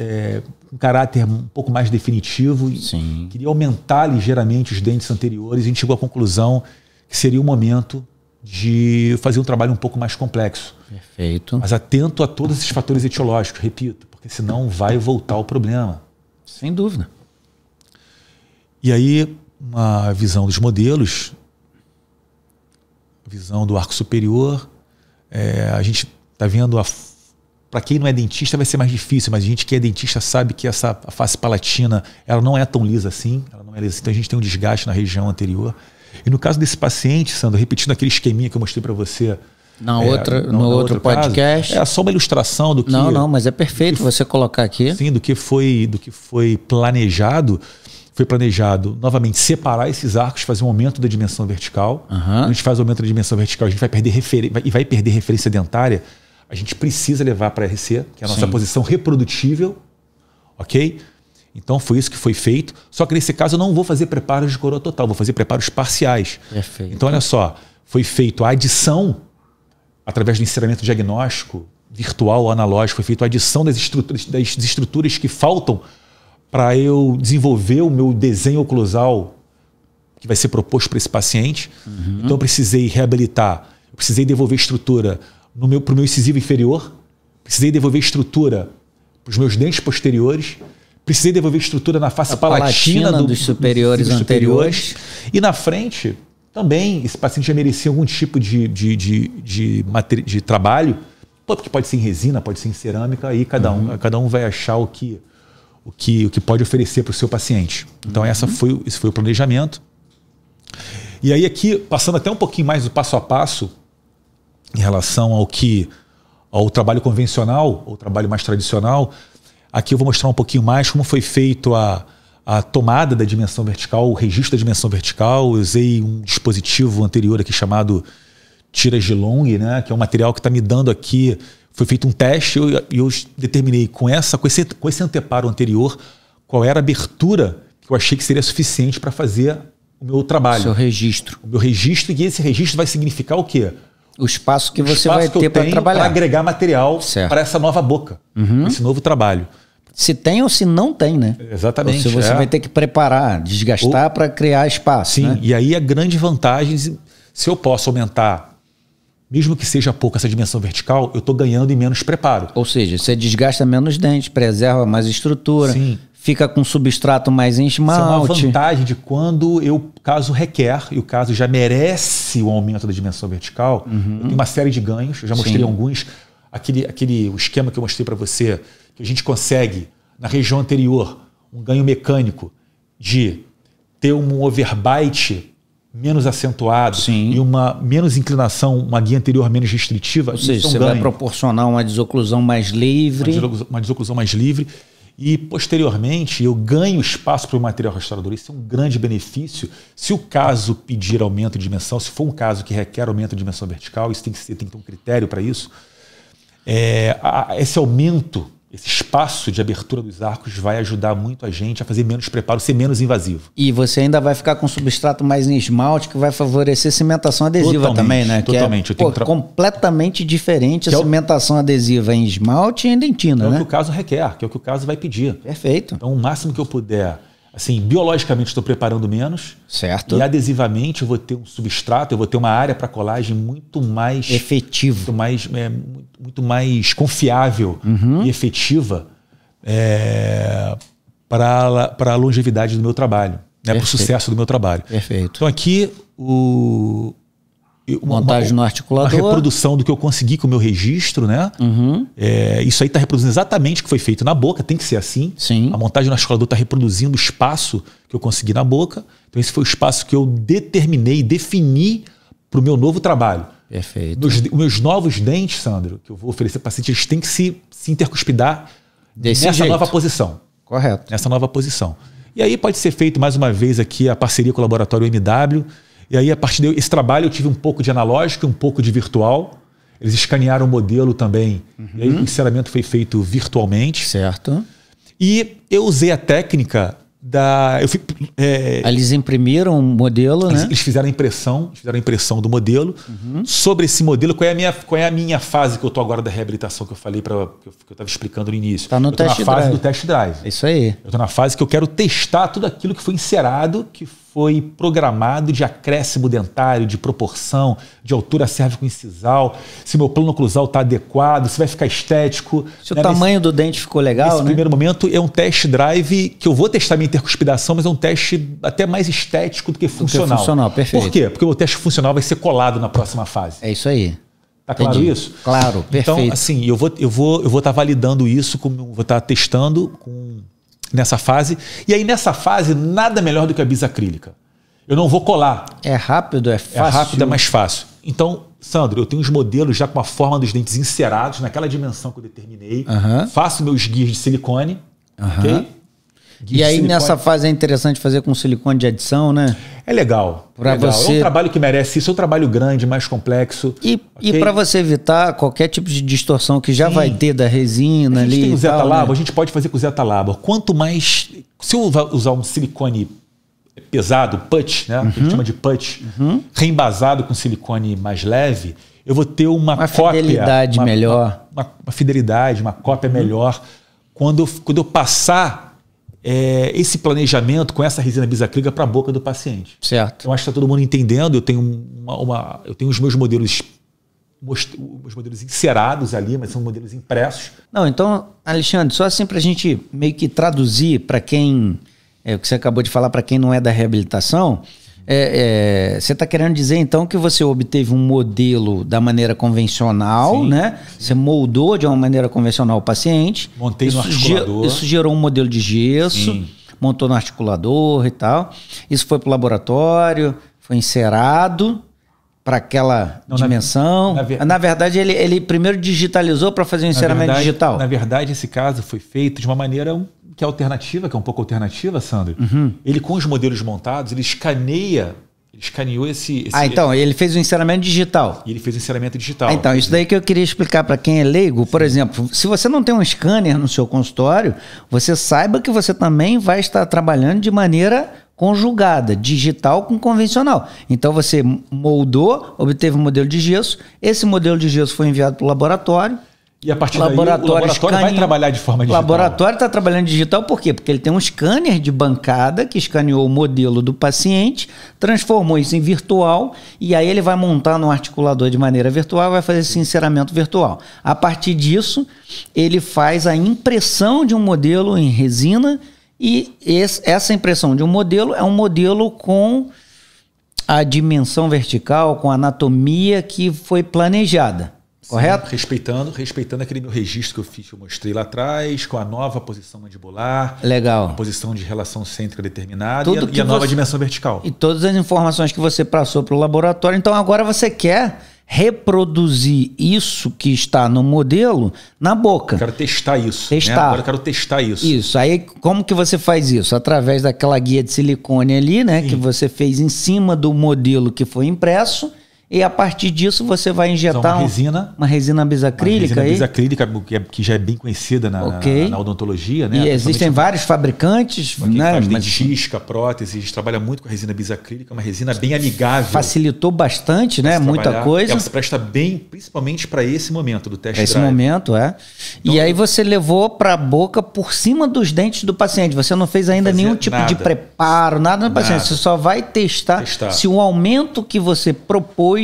um caráter um pouco mais definitivo. Sim. Queria aumentar ligeiramente os dentes anteriores. A gente chegou à conclusão que seria o momento de fazer um trabalho um pouco mais complexo. Perfeito. Mas atento a todos esses fatores etiológicos, repito, porque senão vai voltar o problema. Sem dúvida. E aí, uma visão dos modelos, visão do arco superior, a gente está vendo, para quem não é dentista vai ser mais difícil, mas a gente que é dentista sabe que a face palatina ela não é tão lisa assim, então a gente tem um desgaste na região anterior. E no caso desse paciente, Sandro, repetindo aquele esqueminha que eu mostrei para você, no outro podcast. É só uma ilustração do que... Não, mas é perfeito você colocar aqui. Sim, do que foi planejado. Foi planejado, novamente, separar esses arcos, fazer um aumento da dimensão vertical. Quando a gente faz o aumento da dimensão vertical, a gente vai perder referência dentária. A gente precisa levar para a RC, que é a nossa posição reprodutível. Ok? Então foi isso que foi feito. Só que nesse caso eu não vou fazer preparos de coroa total, vou fazer preparos parciais. Perfeito. Então olha só, foi feito a adição, através do ensinamento diagnóstico virtual ou analógico, foi feita a adição das estruturas que faltam para eu desenvolver o meu desenho oclusal que vai ser proposto para esse paciente. Então eu precisei reabilitar, eu precisei devolver estrutura para o meu incisivo inferior, precisei devolver estrutura para os meus dentes posteriores, precisei devolver estrutura na face palatina dos superiores anteriores. E na frente, também, esse paciente já merecia algum tipo de trabalho, que pode ser em resina, pode ser em cerâmica, aí cada um vai achar o que pode oferecer para o seu paciente. Então esse foi o planejamento. E aí aqui, passando até um pouquinho mais do passo a passo, em relação ao trabalho convencional, ou trabalho mais tradicional, aqui eu vou mostrar um pouquinho mais como foi feito a tomada da dimensão vertical, o registro da dimensão vertical. Eu usei um dispositivo anterior aqui chamado tiras de long, né, que é um material que está me dando aqui. Foi feito um teste e eu determinei com esse anteparo anterior qual era a abertura que eu achei que seria suficiente para fazer o meu trabalho. Seu registro. O meu registro, e esse registro vai significar o quê? O espaço que você vai ter para trabalhar. Para agregar material para essa nova boca, esse novo trabalho. Se tem ou se não tem, né? Exatamente. Ou se você vai ter que preparar, desgastar para criar espaço. Sim, né? E aí a grande vantagem, se eu posso aumentar, mesmo que seja pouco essa dimensão vertical, eu estou ganhando em menos preparo. Ou seja, você desgasta menos dente, preserva mais estrutura, Sim. Fica com substrato mais em esmalte. Isso é uma vantagem de quando o caso requer, e o caso já merece o aumento da dimensão vertical, eu tenho uma série de ganhos, eu já mostrei alguns. O esquema que eu mostrei para você, que a gente consegue, na região anterior, um ganho mecânico de ter um overbite menos acentuado e uma menos inclinação, uma guia anterior menos restritiva. Ou seja, você vai proporcionar uma desoclusão mais livre. Uma desoclusão mais livre. E, posteriormente, eu ganho espaço para o material restaurador. Isso é um grande benefício. Se o caso pedir aumento de dimensão, se for um caso que requer aumento de dimensão vertical, isso tem que ter um critério para isso. Esse aumento, esse espaço de abertura dos arcos vai ajudar muito a gente a fazer menos preparo, ser menos invasivo. E você ainda vai ficar com substrato mais em esmalte, que vai favorecer cimentação adesiva também, né? Totalmente. Que completamente diferente a cimentação adesiva em esmalte e em dentina, né? É o que o caso requer, que é o que o caso vai pedir. Perfeito. Então, o máximo que eu puder, assim, biologicamente estou preparando menos. Certo. E adesivamente eu vou ter um substrato, eu vou ter uma área para colagem muito mais... efetivo. Muito mais confiável e efetiva para a longevidade do meu trabalho, para o sucesso do meu trabalho. Perfeito. Então aqui montagem no articulador. Uma reprodução do que eu consegui com o meu registro, né? Isso aí está reproduzindo exatamente o que foi feito na boca, tem que ser assim. Sim. A montagem no articulador está reproduzindo o espaço que eu consegui na boca. Então esse foi o espaço que eu determinei, defini para o meu novo trabalho. Perfeito. Meus novos dentes, Sandro, que eu vou oferecer para o paciente, eles têm que se intercuspidar nessa nova posição. Correto. Nessa nova posição. E aí pode ser feito mais uma vez aqui a parceria com o laboratório MW. E aí, a partir desse trabalho, eu tive um pouco de analógico e um pouco de virtual. Eles escanearam o modelo também. E aí o enceramento foi feito virtualmente. Certo. E eu usei a técnica da... Eles imprimiram um modelo, né? Eles fizeram a impressão do modelo. Sobre esse modelo, qual é a minha fase que eu estou agora da reabilitação que eu falei, que eu estava explicando no início? Está no test drive. Eu estou na fase do test drive. Isso aí. Eu estou na fase que eu quero testar tudo aquilo que foi encerado, que foi programado de acréscimo dentário, de proporção, de altura cérvico-incisal, se meu plano oclusal está adequado, se vai ficar estético. Se o tamanho do dente ficou legal, nesse primeiro momento é um test drive que eu vou testar minha intercuspidação, mas é um teste até mais estético do que funcional. Funcional, perfeito. Por quê? Porque o teste funcional vai ser colado na próxima fase. É isso aí. Tá claro isso? Claro, perfeito. Então, assim, eu vou estar validando isso, vou estar testando nessa fase. E aí, nessa fase, nada melhor do que a bisacrílica. Eu não vou colar. É rápido, é fácil. É rápido, é mais fácil. Então, Sandro, eu tenho os modelos já com a forma dos dentes encerados, naquela dimensão que eu determinei. Faço meus guias de silicone. Ok? E aí, nessa fase é interessante fazer com silicone de adição, né? É legal. Você... É um trabalho que merece isso, é um trabalho grande, mais complexo. E para você evitar qualquer tipo de distorção que já vai ter da resina ali. A gente tem o Zeta tal, Labor, né? a gente pode fazer com o Zeta Labor. Quanto mais... Se eu usar um silicone pesado, putty, né? Que a gente chama de putty, reembasado com silicone mais leve, eu vou ter uma cópia... Fidelidade melhor. Uma fidelidade, uma cópia melhor. Quando eu passar... esse planejamento com essa resina bisacrílica para a boca do paciente. Certo. Eu acho que está todo mundo entendendo. Eu tenho os meus modelos encerados ali, mas são modelos impressos. Não, então, Alexandre, só assim para a gente meio que traduzir para quem, o que você acabou de falar, para quem não é da reabilitação, você está querendo dizer então que você obteve um modelo da maneira convencional, né? Você moldou de uma maneira convencional o paciente. Montei no articulador. Isso gerou um modelo de gesso, montou no articulador e tal. Isso foi para o laboratório, foi encerado. para aquela dimensão? Na verdade, ele primeiro digitalizou para fazer o enceramento digital? Na verdade, esse caso foi feito de uma maneira que é alternativa, que é um pouco alternativa, Sandro. Ele, com os modelos montados, ele escaneou esse... então, ele fez o enceramento digital. E ele fez o enceramento digital. Então, isso daí que eu queria explicar para quem é leigo. Por exemplo, se você não tem um scanner no seu consultório, você saiba que você também vai estar trabalhando de maneira conjugada, digital com convencional. Então, você moldou, obteve um modelo de gesso, esse modelo de gesso foi enviado para o laboratório. E a partir daí, o laboratório vai trabalhar de forma digital. O laboratório está trabalhando digital por quê? Porque ele tem um scanner de bancada que escaneou o modelo do paciente, transformou isso em virtual e aí ele vai montar no articulador de maneira virtual e vai fazer esse enceramento virtual. A partir disso, ele faz a impressão de um modelo em resina e essa impressão de um modelo é um modelo com a dimensão vertical, com a anatomia que foi planejada. Correto? Respeitando aquele meu registro que eu fiz, que eu mostrei lá atrás, com a nova posição mandibular. Legal. A posição de relação cêntrica determinada e a nova dimensão vertical. E todas as informações que você passou para o laboratório. Então agora você quer reproduzir isso que está no modelo na boca. Eu quero testar isso. Né? Agora eu quero testar isso. Isso. Aí como que você faz isso? Através daquela guia de silicone ali, né? Sim. Que você fez em cima do modelo que foi impresso. E a partir disso você vai injetar uma resina bisacrílica. Uma resina bisacrílica que já é bem conhecida na odontologia. Né? E existem vários fabricantes. Né? Dentística, prótese, a gente trabalha muito com a resina bisacrílica, uma resina bem amigável. Facilitou bastante, né? Muita coisa. Ela se presta bem, principalmente para esse momento do test drive. Esse momento, é. Então, e aí você levou para a boca por cima dos dentes do paciente. Você não fez ainda nenhum tipo de preparo, nada no paciente. Você só vai testar se o aumento que você propôs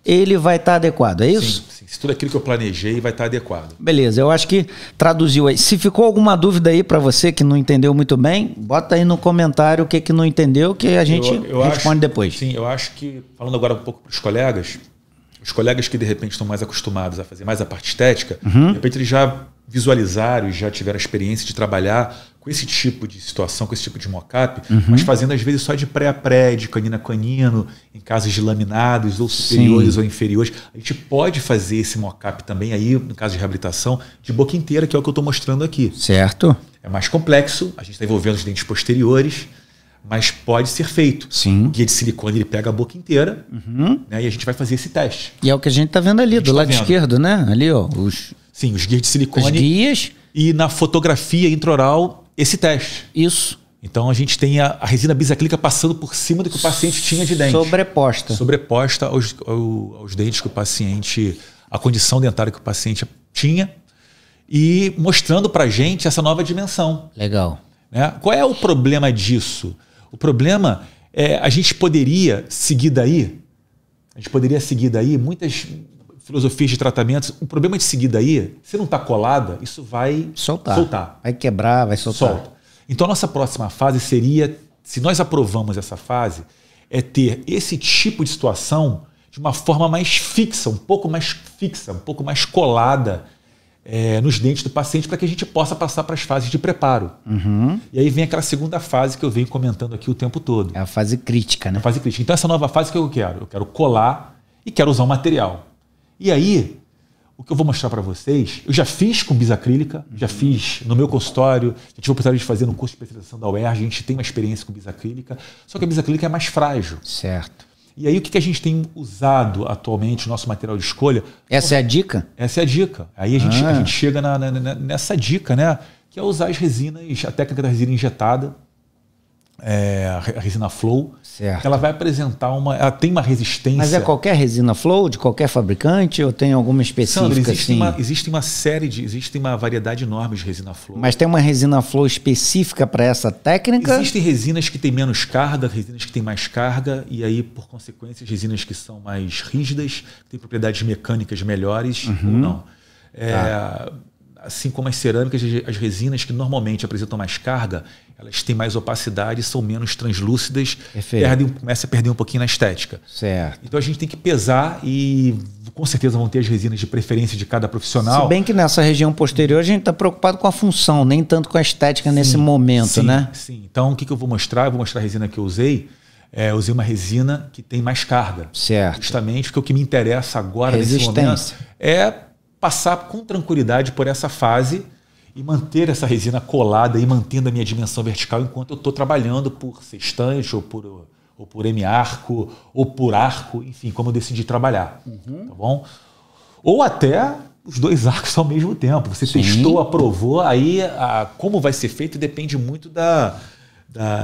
ele vai estar adequado, é isso? Sim. Se tudo aquilo que eu planejei vai estar adequado. Beleza, eu acho que traduziu aí. Se ficou alguma dúvida aí para você que não entendeu muito bem, bota aí no comentário o que não entendeu, que a gente responde depois. Sim, eu acho que, falando agora um pouco para os colegas que de repente estão mais acostumados a fazer mais a parte estética, de repente eles já visualizaram e já tiveram a experiência de trabalhar com esse tipo de situação, com esse tipo de mock-up, mas fazendo às vezes só de pré a pré, de canino a canino, em casos de laminados ou superiores ou inferiores. A gente pode fazer esse mock-up também aí, no caso de reabilitação, de boca inteira, que é o que eu estou mostrando aqui. Certo. É mais complexo, a gente está envolvendo os dentes posteriores, mas pode ser feito. Sim. O guia de silicone ele pega a boca inteira, né, e a gente vai fazer esse teste. E é o que a gente está vendo ali, do lado esquerdo, né? Ali, ó. Sim, os guias de silicone. Os guias. E na fotografia intraoral, esse teste. Isso. Então a gente tem a resina bisacrílica passando por cima do que o paciente tinha de dente. Sobreposta aos dentes que o paciente, a condição dentária que o paciente tinha, e mostrando pra gente essa nova dimensão. Legal. Né? Qual é o problema disso? O problema é a gente poderia seguir daí muitas filosofias de tratamentos. O problema de seguir daí, se não está colada, isso vai soltar. Vai quebrar, vai soltar. Solta. Então a nossa próxima fase seria, se nós aprovamos essa fase, é ter esse tipo de situação de uma forma mais fixa, um pouco mais colada nos dentes do paciente, para que a gente possa passar para as fases de preparo. E aí vem aquela segunda fase que eu venho comentando aqui o tempo todo. É a fase crítica, né? A fase crítica. Então essa nova fase que eu quero colar e quero usar o material. E aí, o que eu vou mostrar para vocês, eu já fiz com bisacrílica, já fiz no meu consultório, já tive a oportunidade de fazer no curso de especialização da UERJ, a gente tem uma experiência com bisacrílica, só que a bisacrílica é mais frágil. Certo. E aí o que a gente tem usado atualmente, o nosso material de escolha... Essa é a dica? Essa é a dica. Aí a gente chega nessa dica, né? Que é usar as resinas, a técnica da resina injetada, a resina flow. Certo. Ela vai apresentar ela tem uma resistência. Mas é qualquer resina flow de qualquer fabricante ou tem alguma específica? Sandro, existe uma variedade enorme de resina flow. Mas tem uma resina flow específica para essa técnica? Existem resinas que têm menos carga, resinas que têm mais carga, e aí, por consequência, resinas que são mais rígidas, que têm propriedades mecânicas melhores ou não. Assim como as cerâmicas, as resinas que normalmente apresentam mais carga, elas têm mais opacidade, são menos translúcidas, começa a perder um pouquinho na estética. Certo. Então a gente tem que pesar e com certeza vão ter as resinas de preferência de cada profissional. Se bem que nessa região posterior a gente está preocupado com a função, nem tanto com a estética nesse momento, né? Sim. Então o que eu vou mostrar? Eu vou mostrar a resina que eu usei. eu usei uma resina que tem mais carga. Certo. Justamente porque o que me interessa agora, nesse momento, é passar com tranquilidade por essa fase e manter essa resina colada e mantendo a minha dimensão vertical enquanto eu estou trabalhando por sextante ou por M-arco ou por arco, enfim, como eu decidi trabalhar. Tá bom? Ou até os 2 arcos ao mesmo tempo. Você testou, aprovou, aí como vai ser feito depende muito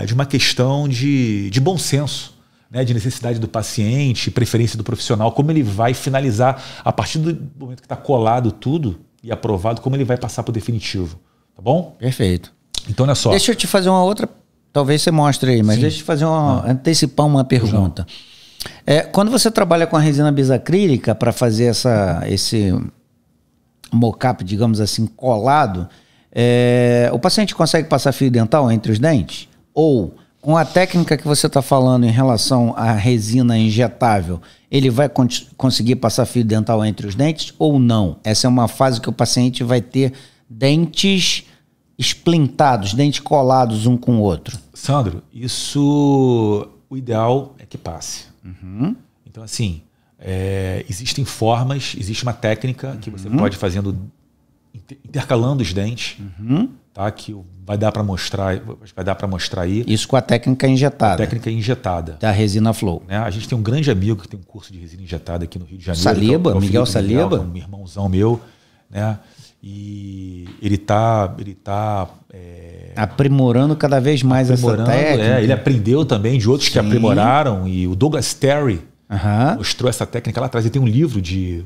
de uma questão de bom senso, né? De necessidade do paciente, preferência do profissional, como ele vai finalizar a partir do momento que está colado tudo e aprovado, como ele vai passar para o definitivo. Tá bom? Perfeito. Então, olha só. Deixa eu te fazer uma outra, talvez você mostre aí, mas deixa eu te fazer antecipar uma pergunta. Quando você trabalha com a resina bisacrílica para fazer esse mocap, digamos assim, colado, o paciente consegue passar fio dental entre os dentes? Ou, com a técnica que você está falando em relação à resina injetável, ele vai conseguir passar fio dental entre os dentes ou não? Essa é uma fase que o paciente vai ter dentes esplintados, dentes colados um com o outro. Sandro, isso, o ideal é que passe. Então, assim, existem formas, existe uma técnica que você pode fazendo, intercalando os dentes, tá? Que vai dar para mostrar aí. Isso com a técnica injetada. A técnica injetada. Da resina Flow. Né? A gente tem um grande amigo que tem um curso de resina injetada aqui no Rio de Janeiro. Saliba, Miguel Saliba. Um irmãozão meu, né? E ele tá aprimorando cada vez mais essa técnica. Ele aprendeu também de outros que aprimoraram, e o Douglas Terry mostrou essa técnica lá atrás. Ele tem um livro de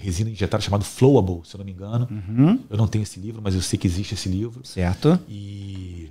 resina injetada chamado Flowable, se eu não me engano. Eu não tenho esse livro, mas eu sei que existe esse livro. Certo. E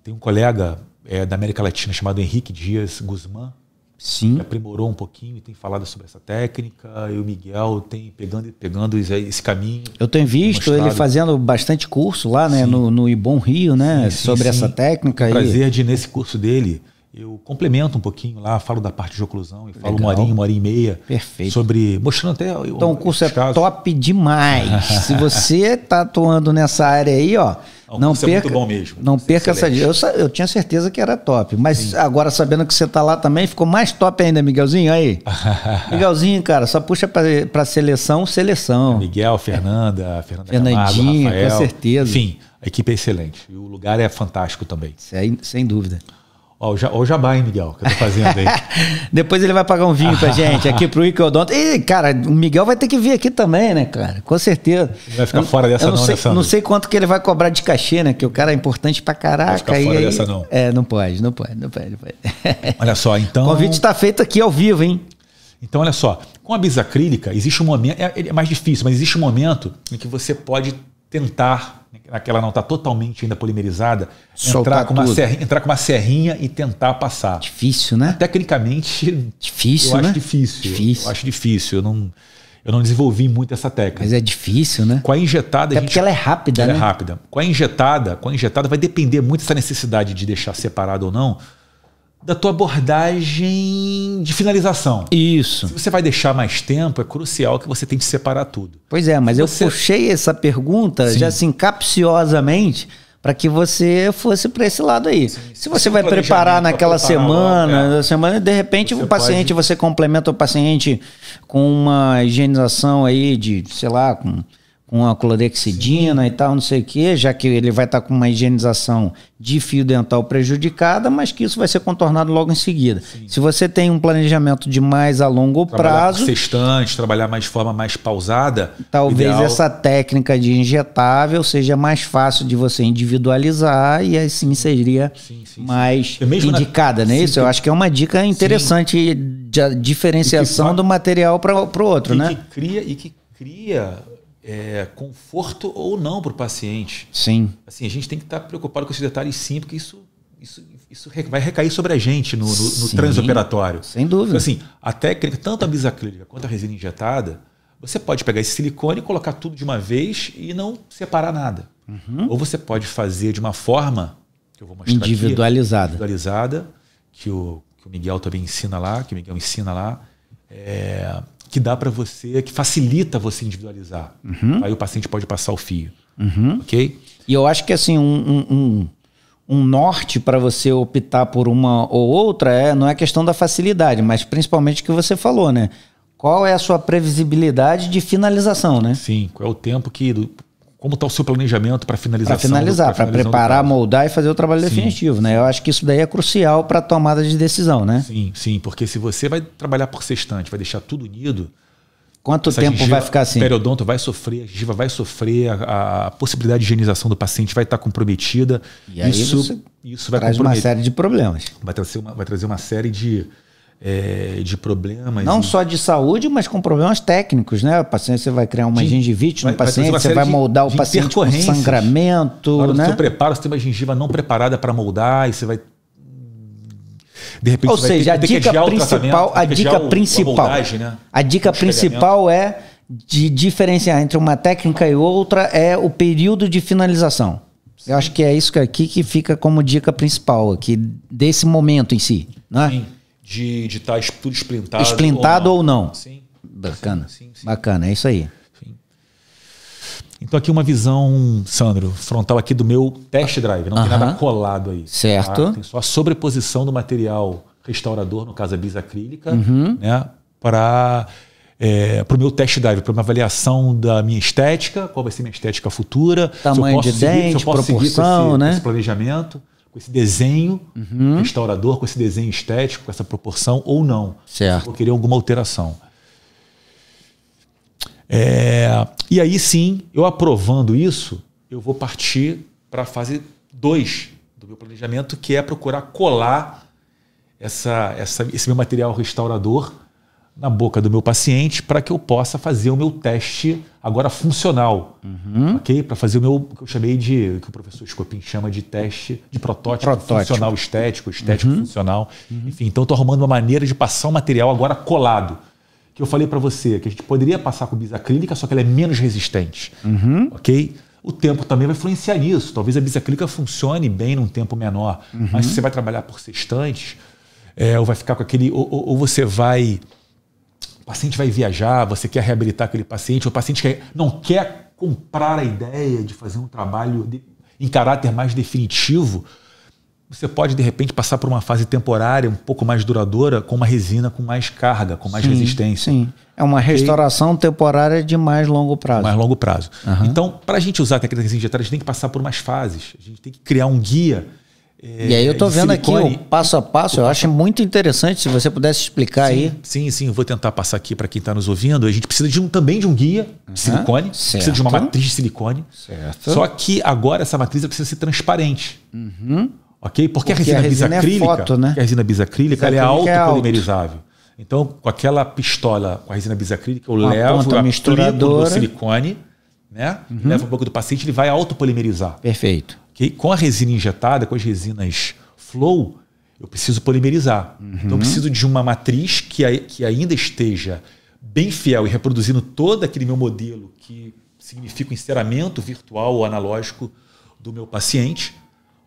tem um colega da América Latina chamado Henrique Dias Guzmán, que aprimorou um pouquinho e tem falado sobre essa técnica. E o Miguel tem pegando esse caminho. Eu tenho visto ele fazendo bastante curso lá, né, no IBOM Rio, né, sobre essa técnica. O prazer de, nesse curso dele, eu complemento um pouquinho lá, falo da parte de oclusão e falo uma horinha e meia. Perfeito. Sobre, mostrando até... Então o curso é top demais. Se você está atuando nessa área aí, ó, não perca, é muito bom mesmo. Não perca essa dica. Eu tinha certeza que era top, mas agora sabendo que você está lá também, ficou mais top ainda, Miguelzinho. Aí, Miguelzinho, cara, só puxa para seleção. Miguel, Fernandinha, Camargo, Rafael, com certeza. Enfim, a equipe é excelente. E o lugar é fantástico também. Sem dúvida. Ó, o jabá, hein, Miguel, que eu tô fazendo aí. Depois ele vai pagar um vinho pra gente, aqui pro Icodonto. E, cara, o Miguel vai ter que vir aqui também, né, cara? Com certeza. Ele vai ficar fora dessa né, Sandro? Não sei quanto que ele vai cobrar de cachê, né? Que o cara é importante pra caraca. Vai ficar fora dessa não. Não pode. Olha só, então... O convite tá feito aqui ao vivo, hein? Então, olha só. Com a bisacrílica, existe um momento... É mais difícil, mas existe um momento em que você pode tentar... Aquela não está totalmente ainda polimerizada, entrar com uma serrinha e tentar passar. Difícil, né? Tecnicamente, difícil, eu né? acho difícil. Eu acho difícil. Eu não desenvolvi muito essa técnica. Mas é difícil, né? Com a injetada... Porque ela é rápida, né? Ela é rápida. Com a injetada vai depender muito dessa necessidade de deixar separado ou não, da tua abordagem de finalização. Isso. Se você vai deixar mais tempo, é crucial que você tente separar tudo. Pois é, mas eu puxei essa pergunta já assim capciosamente para que você fosse para esse lado aí. Se você vai preparar naquela semana, de repente você complementa o paciente com uma higienização aí de, sei lá, com a clorexidina e tal, não sei o quê, já que ele vai estar com uma higienização de fio dental prejudicada, mas que isso vai ser contornado logo em seguida. Se você tem um planejamento de mais a longo prazo... Sextante, trabalhar mais de forma mais pausada... Talvez essa técnica de injetável seja mais fácil de você individualizar e assim seria mais indicada, né? Isso eu acho que é uma dica interessante de diferenciação do material para o outro, né? Que cria conforto ou não para o paciente. Sim. Assim, a gente tem que estar preocupado com esses detalhes sim, porque isso vai recair sobre a gente no transoperatório. Sem dúvida. Então, assim, a técnica, tanto a bisacrílica quanto a resina injetada, você pode pegar esse silicone e colocar tudo de uma vez e não separar nada. Ou você pode fazer de uma forma, que eu vou mostrar individualizada, que o Miguel também ensina lá, que dá para você, que facilita você individualizar. Aí o paciente pode passar o fio. Ok? E eu acho que assim, um um norte para você optar por uma ou outra, não é questão da facilidade, mas principalmente o que você falou, né? Qual é a sua previsibilidade de finalização, né? Sim, qual é o tempo como está o seu planejamento para finalização? Para finalizar, para preparar, moldar e fazer o trabalho definitivo, né? Eu acho que isso daí é crucial para a tomada de decisão, né? Sim, porque se você vai trabalhar por sextante, vai deixar tudo unido... Quanto tempo vai ficar assim? O periodonto vai sofrer, a gengiva vai sofrer, a possibilidade de higienização do paciente vai estar comprometida. E aí isso vai traz uma série de problemas. Vai trazer uma série de problemas. Não só de saúde, mas com problemas técnicos, né? O paciente, você vai criar uma gengivite no paciente, você vai moldar o paciente com sangramento. Na hora do né? seu preparo, você tem uma gengiva não preparada para moldar e você vai... De repente, ou seja, a dica principal é de diferenciar entre uma técnica e outra é o período de finalização. Sim. Eu acho que é isso aqui que fica como dica principal aqui desse momento em si, né? Sim. De estar tudo esplintado. Esplintado ou não. Sim. Bacana. Sim. Bacana, é isso aí. Sim. Então aqui uma visão, Sandro, frontal aqui do meu test drive. Não tem nada colado aí. Certo. Tá? Tem só a sobreposição do material restaurador, no caso a bisacrílica, né, para o meu test drive, para uma avaliação da minha estética, qual vai ser minha estética futura. Tamanho de dente, proporção, com esse planejamento, com esse desenho restaurador, com esse desenho estético, com essa proporção ou não. Certo. Se eu querer alguma alteração. E aí sim, eu aprovando isso, eu vou partir para a fase 2 do meu planejamento, que é procurar colar esse meu material restaurador na boca do meu paciente para que eu possa fazer o meu teste agora funcional, ok? Para fazer o que eu chamei que o professor Scopin chama de teste de protótipo. Funcional estético funcional. Enfim, então eu estou arrumando uma maneira de passar o material agora colado. Que eu falei para você, que a gente poderia passar com bisacrílica, só que ela é menos resistente. Ok? O tempo também vai influenciar nisso. Talvez a bisacrílica funcione bem num tempo menor. Mas se você vai trabalhar por sextantes, ou vai ficar com aquele... Ou você vai... O paciente vai viajar, você quer reabilitar aquele paciente, ou o paciente não quer comprar a ideia de fazer um trabalho em caráter mais definitivo. Você pode, de repente, passar por uma fase temporária um pouco mais duradoura com uma resina com mais carga, com mais resistência. Sim, é uma restauração temporária de mais longo prazo. Mais longo prazo. Então, para a gente usar a técnica de resina injetada, a gente tem que passar por umas fases. A gente tem que criar um guia. E aí eu estou vendo silicone, aqui o passo a passo, eu acho muito interessante, se você pudesse explicar aí. Sim, eu vou tentar passar aqui para quem está nos ouvindo. A gente precisa também de um guia de silicone, precisa de uma matriz de silicone. Certo. Só que agora essa matriz precisa ser transparente. Ok? Porque a resina bisacrílica, a resina bisacrílica ela é autopolimerizável. Então, com aquela pistola com a resina bisacrílica, eu levo a misturadora do silicone, né? Levo um pouco do paciente, ele vai autopolimerizar. Perfeito. Okay? Com a resina injetada, com as resinas flow, eu preciso polimerizar. Então, eu preciso de uma matriz que ainda esteja bem fiel e reproduzindo todo aquele meu modelo, que significa o enceramento virtual ou analógico do meu paciente.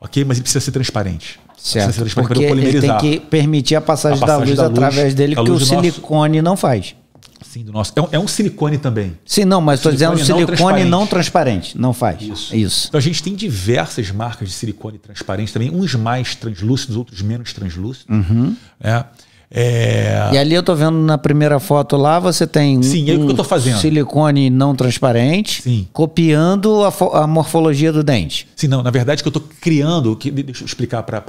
Ok? Mas ele precisa ser transparente. Certo, ser transparente porque ele tem que permitir a passagem da luz através dele, que o silicone não faz. Sim, do nosso. É um silicone também. Sim, não, mas estou dizendo silicone não transparente. Não faz. Isso. Então a gente tem diversas marcas de silicone transparente também, uns mais translúcidos, outros menos translúcidos. E ali eu estou vendo na primeira foto lá, você tem o que eu tô fazendo. Silicone não transparente, copiando a morfologia do dente. Sim, não, na verdade que eu estou criando, deixa eu explicar para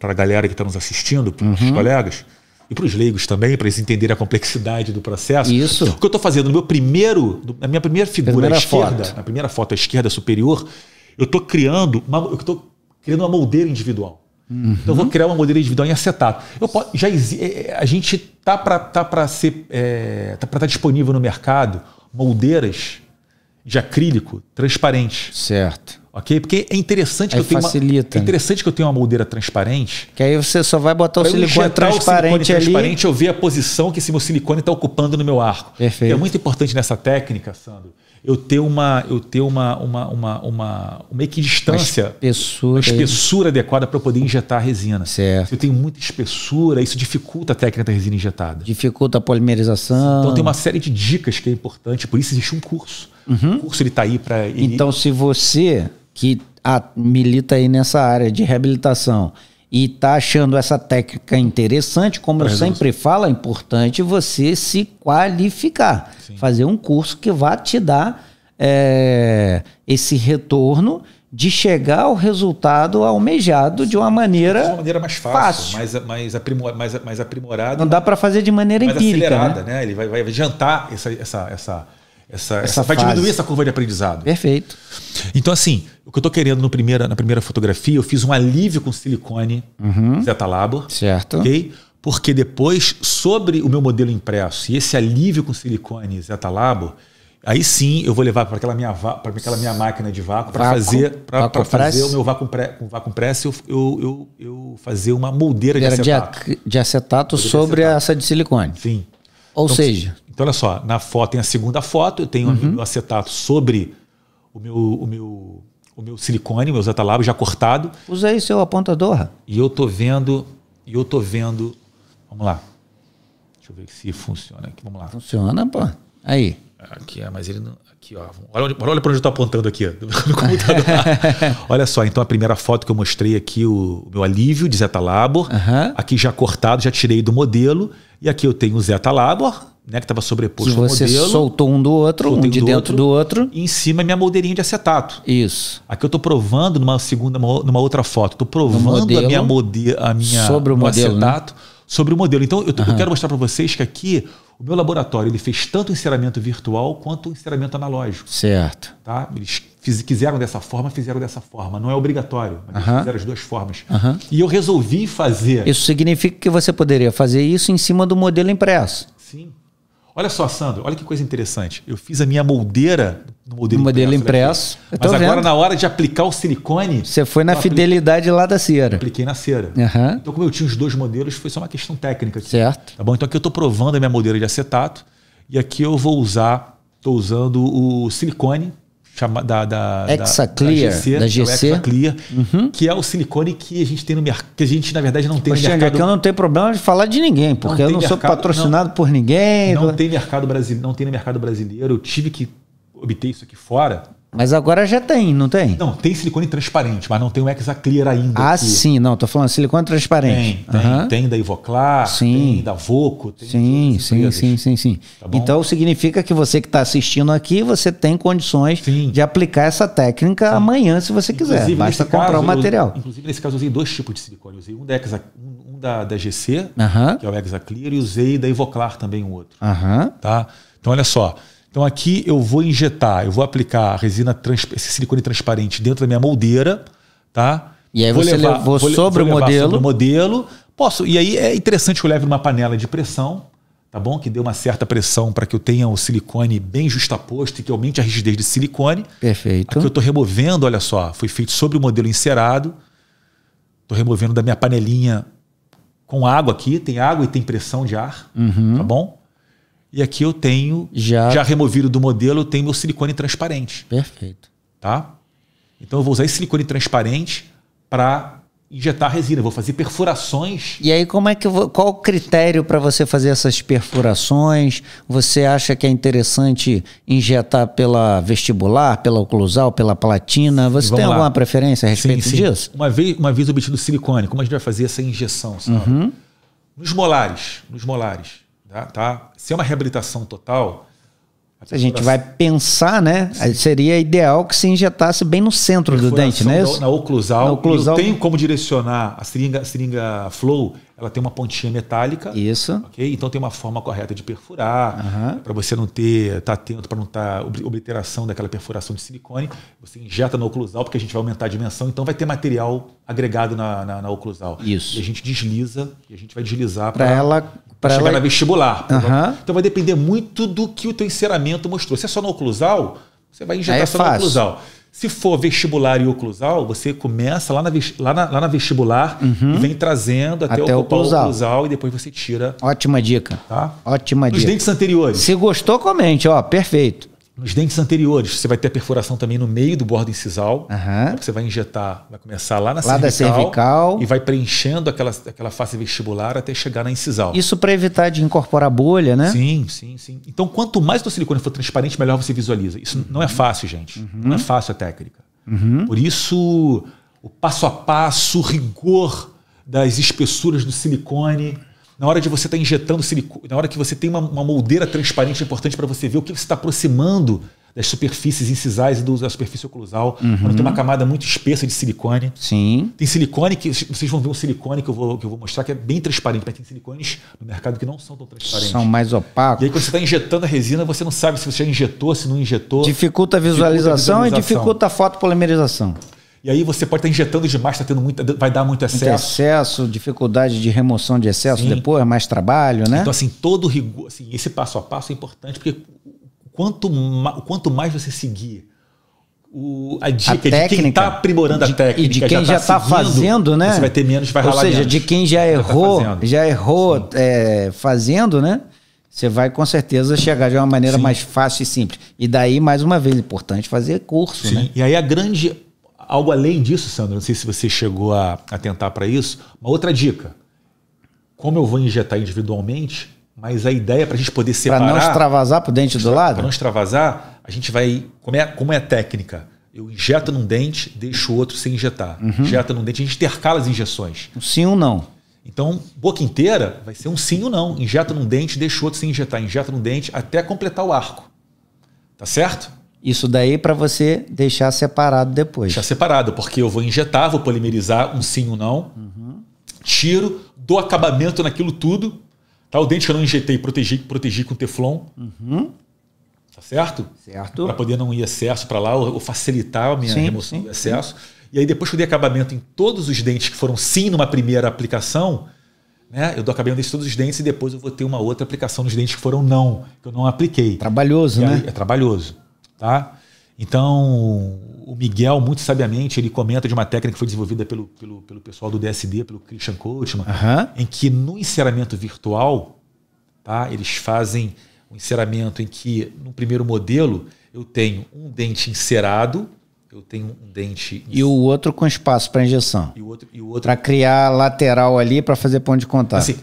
a galera que está nos assistindo, para os colegas e para os leigos também, para eles entenderem a complexidade do processo. Isso. O que eu estou fazendo na minha primeira figura à esquerda, na primeira foto à esquerda superior, eu estou criando uma moldeira individual. Então eu vou criar uma moldeira individual em acetato. A gente tá para estar disponível no mercado moldeiras de acrílico transparente. Certo. Ok? Porque é interessante que eu tenha uma moldeira transparente. Que aí você só vai botar o silicone transparente, eu ver a posição que esse meu silicone está ocupando no meu arco. Perfeito. É muito importante nessa técnica, Sandro, eu ter uma equidistância, uma espessura adequada para eu poder injetar a resina. Certo. Se eu tenho muita espessura, isso dificulta a técnica da resina injetada. Dificulta a polimerização. Então tem uma série de dicas que é importante, por isso existe um curso. O curso está aí para... Então se você que milita aí nessa área de reabilitação e está achando essa técnica interessante, como eu sempre falo, é importante você se qualificar. Sim. Fazer um curso que vá te dar esse retorno de chegar ao resultado almejado de uma maneira mais fácil. Mais aprimorada. Não dá para fazer de maneira empírica, acelerada, né? Ele vai adiantar vai diminuir essa curva de aprendizado. Perfeito. Então, assim, o que eu estou querendo na primeira fotografia, eu fiz um alívio com silicone Zeta Labor. Certo. Ok? Porque depois, sobre o meu modelo impresso e esse alívio com silicone Zeta Labor, aí sim eu vou levar para aquela minha máquina de vácuo para fazer o meu vácuo press, eu fazer uma moldeira de acetato. De acetato sobre essa de silicone. Sim. Ou seja... Então, olha só, na foto, tem a segunda foto, eu tenho o meu acetato sobre o meu silicone, o meu Zeta Labor já cortado. Usa aí seu apontador. E eu tô vendo, vamos lá. Deixa eu ver se funciona aqui, vamos lá. Funciona, pô. Aí. Aqui, mas ele não... Aqui, ó. Olha para onde eu estou apontando aqui, ó, no computador. Olha só, então a primeira foto que eu mostrei aqui, o meu alívio de Zeta Labor. Aqui já cortado, já tirei do modelo. E aqui eu tenho o Zeta Labor, né, que estava sobreposto ao modelo. Você soltou um do outro, um de dentro do outro. E em cima é minha moldeirinha de acetato. Isso. Aqui eu estou provando numa outra foto. Estou provando sobre o modelo, acetato, né? Sobre o modelo. Então eu quero mostrar para vocês que aqui o meu laboratório ele fez tanto o enceramento virtual quanto o enceramento analógico. Certo. Tá? Eles quiseram dessa forma, fizeram dessa forma. Não é obrigatório, mas eles fizeram as duas formas. E eu resolvi fazer... Isso significa que você poderia fazer isso em cima do modelo impresso. Sim. Olha só, Sandro, olha que coisa interessante. Eu fiz a minha moldeira no modelo impresso. Mas agora, na hora de aplicar o silicone... Você foi na fidelidade lá da cera. Apliquei na cera. Então, como eu tinha os dois modelos, foi só uma questão técnica aqui. Certo. Tá bom? Então, aqui eu estou provando a minha moldeira de acetato. E aqui eu vou estou usando o silicone da GC, Hexaclear, que é o silicone que a gente tem no mercado, que a gente na verdade não tem no mercado. Aqui eu não tenho problema de falar de ninguém, porque eu não sou patrocinado por ninguém. Não tem mercado brasileiro, não tem no mercado brasileiro. Eu tive que obter isso aqui fora. Mas agora já tem, não tem? Não, tem silicone transparente, mas não tem o Hexaclear ainda. Aqui. Sim, não, tô falando silicone transparente. Tem da Ivoclar, tem da Voco, tem sim. Tá, então significa que você que está assistindo aqui, você tem condições de aplicar essa técnica amanhã, se você quiser. Basta comprar o material. Inclusive, nesse caso, eu usei dois tipos de silicone. Eu usei um da GC, que é o Hexaclear, e usei da Ivoclar também um outro. Tá? Então, olha só. Então aqui eu vou aplicar a resina esse silicone transparente dentro da minha moldeira, tá? E aí você levou sobre o modelo. E aí é interessante que eu leve numa panela de pressão, tá bom? Que dê uma certa pressão para que eu tenha o silicone bem justaposto e que aumente a rigidez desse silicone. Perfeito. Aqui eu estou removendo, olha só, foi feito sobre o modelo encerado. Estou removendo da minha panelinha com água aqui, tem água e tem pressão de ar, tá bom? E aqui eu tenho, já removido do modelo, eu tenho meu silicone transparente. Perfeito. Tá? Então eu vou usar esse silicone transparente para injetar resina. Eu vou fazer perfurações. E aí qual o critério para você fazer essas perfurações? Você acha que é interessante injetar pela vestibular, pela oclusal, pela platina? Você tem alguma preferência a respeito disso? Uma vez obtido silicone, como a gente vai fazer essa injeção? Nos molares. Tá? Se é uma reabilitação total... Se a gente vai pensar, né? Seria ideal que se injetasse bem no centro do dente, né? Na oclusal. Eu tenho como direcionar a seringa Flow, ela tem uma pontinha metálica. Isso. Okay? Então tem uma forma correta de perfurar, para você não estar atento, para não estar obliteração daquela perfuração de silicone. Você injeta na oclusal, porque a gente vai aumentar a dimensão, então vai ter material agregado na oclusal. Isso. E a gente desliza, e a gente vai deslizar para chegar na vestibular. Então vai depender muito do que o teu enceramento mostrou. Se é só no oclusal, você vai injetar só no oclusal. Se for vestibular e oclusal, você começa lá na vestibular e vem trazendo até ocupar o oclusal e depois você tira. Ótima dica. Tá? Ótima dica. Nos dentes anteriores. Se gostou, comente. Perfeito. Nos dentes anteriores, você vai ter perfuração também no meio do bordo incisal. Você vai injetar, vai começar lá na cervical e vai preenchendo aquela face vestibular até chegar na incisal. Isso para evitar de incorporar bolha, né? Sim. Então, quanto mais o silicone for transparente, melhor você visualiza. Isso não é fácil, gente. Não é fácil a técnica. Por isso, o passo a passo, o rigor das espessuras do silicone. Na hora de você estar injetando silicone, na hora que você tem uma moldeira transparente, é importante para você ver o que você está aproximando das superfícies incisais e da superfície oclusal. Quando tem uma camada muito espessa de silicone. Sim. Tem silicone que vocês vão ver um silicone que eu vou mostrar que é bem transparente, mas tem silicones no mercado que não são tão transparentes. São mais opacos. E aí quando você está injetando a resina, você não sabe se você já injetou, se não injetou. Dificulta a visualização e dificulta a fotopolimerização. E aí você pode estar injetando demais, vai dar muito excesso. Muito excesso, dificuldade de remoção de excesso depois, mais trabalho, né? Então, assim, todo rigor, assim, esse passo a passo é importante, porque quanto mais você seguir a dica de quem está aprimorando a técnica e de quem já está fazendo, né? Você vai ter menos, vai ralar menos. Ou seja, de quem já errou fazendo, né? Você vai com certeza chegar de uma maneira mais fácil e simples. E daí, mais uma vez, é importante fazer curso, né? E aí algo além disso, Sandro, não sei se você chegou a atentar para isso, uma outra dica. Como eu vou injetar individualmente, mas a ideia é para a gente poder separar... Para não extravasar para o dente do lado? Para não extravasar, a gente vai... Como é a técnica? Eu injeto num dente, deixo o outro sem injetar. Injeta num dente, a gente intercala as injeções. Um sim ou não. Então, boca inteira vai ser um sim ou não. Injeta num dente, deixa o outro sem injetar. Injeta num dente até completar o arco. Tá certo? Isso daí para você deixar separado depois. Deixar separado, porque eu vou injetar, vou polimerizar um sim ou não, tiro, dou acabamento naquilo tudo. Tá? O dente que eu não injetei, protegi com teflon. Tá certo? Certo. Para poder não ir excesso para lá, ou facilitar a minha remoção do excesso. E aí depois que eu dei acabamento em todos os dentes que foram sim numa primeira aplicação, né, eu dou acabamento em todos os dentes e depois eu vou ter uma outra aplicação nos dentes que foram não, que eu não apliquei. Trabalhoso, né? É trabalhoso. Tá? Então, o Miguel, muito sabiamente, ele comenta de uma técnica que foi desenvolvida pelo pessoal do DSD, pelo Christian Coachman, em que no enceramento virtual, tá, eles fazem um enceramento em que, no primeiro modelo, eu tenho um dente encerado, eu tenho um dente... E o outro com espaço para injeção. E o outro para criar lateral ali, para fazer ponto de contato. Assim,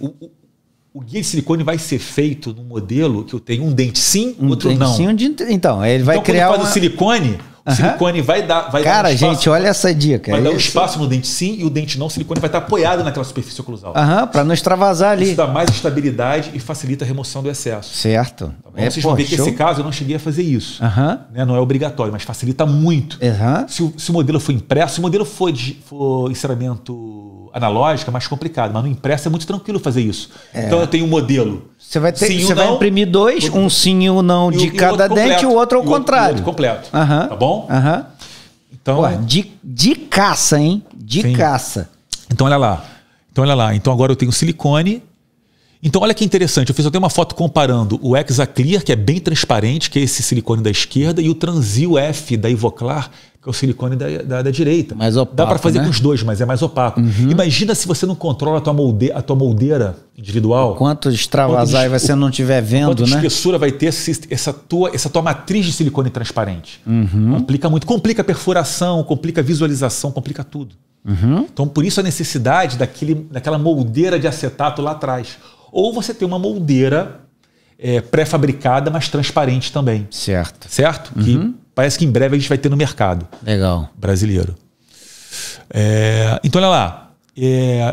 o guia de silicone vai ser feito no modelo que eu tenho um dente sim, outro não. Sim, então, ele vai criar quando faz o silicone vai dar Cara, um espaço, gente, olha essa dica. Vai dar um espaço no dente sim e o dente não, o silicone vai estar apoiado naquela superfície oclusal. Para não extravasar ali. Isso dá mais estabilidade e facilita a remoção do excesso. Certo. Tá bom? Vocês vão ver que nesse caso eu não cheguei a fazer isso. Né? Não é obrigatório, mas facilita muito. Se o modelo for impresso, se o modelo for enceramento analógico, é mais complicado, mas no impresso é muito tranquilo fazer isso. Então eu tenho um modelo. Você vai imprimir dois, um sim e um não de cada dente e o outro ao contrário. O outro completo. Tá bom? Então, de caça, hein? De caça. Então, olha lá. Então, agora eu tenho silicone. Então, olha que interessante. Eu fiz até uma foto comparando o Hexaclear, que é bem transparente, que é esse silicone da esquerda, e o Transil F da Ivoclar, que é o silicone da direita. Mais opaco, dá para fazer com os dois, mas é mais opaco. Imagina se você não controla a tua moldeira individual. Quanto extravasar e você não estiver vendo, quanto espessura vai ter essa tua matriz de silicone transparente. Complica muito. Complica a perfuração, complica a visualização, complica tudo. Então, por isso a necessidade daquela moldeira de acetato lá atrás. Ou você tem uma moldeira pré-fabricada, mas transparente também. Certo. Certo? Que parece que em breve a gente vai ter no mercado. Legal. Brasileiro. Então, olha lá.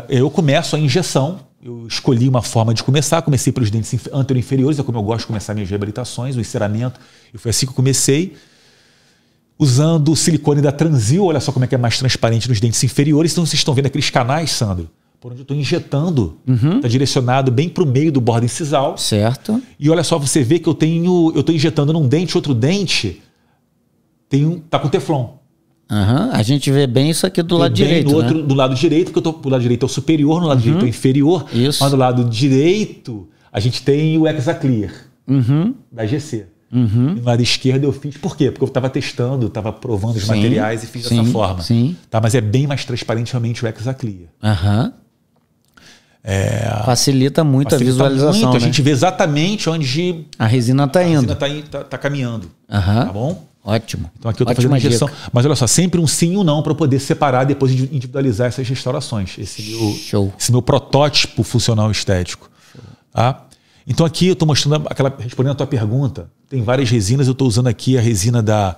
Eu começo a injeção. Eu escolhi uma forma de começar. Comecei pelos dentes anterior-inferiores, é como eu gosto de começar minhas reabilitações, o enceramento. E foi assim que eu comecei. Usando o silicone da Transil. Olha só como é que é mais transparente nos dentes inferiores. Então, vocês estão vendo aqueles canais, Sandro, por onde eu estou injetando, está direcionado bem para o meio do bordo incisal. Certo. E olha só, você vê que eu estou injetando num dente, outro dente está com teflon. A gente vê bem isso aqui do lado direito. Do lado direito, porque o lado direito é o superior, no lado direito é o inferior. Isso. Mas do lado direito, a gente tem o Hexaclear, da GC. E no lado esquerdo eu fiz, por quê? Porque eu estava testando, estava provando os materiais e fiz dessa forma. Tá? Mas é bem mais transparente realmente o Hexaclear. Facilita muito a visualização. Muito. Né? A gente vê exatamente onde a resina está indo. A resina está caminhando. Tá bom? Ótimo. Então aqui eu estou fazendo a injeção. Mas olha só, sempre um sim e um não para poder separar depois de individualizar essas restaurações. Esse meu protótipo funcional estético. Tá? Então aqui eu estou mostrando, respondendo a tua pergunta, tem várias resinas, eu estou usando aqui a resina da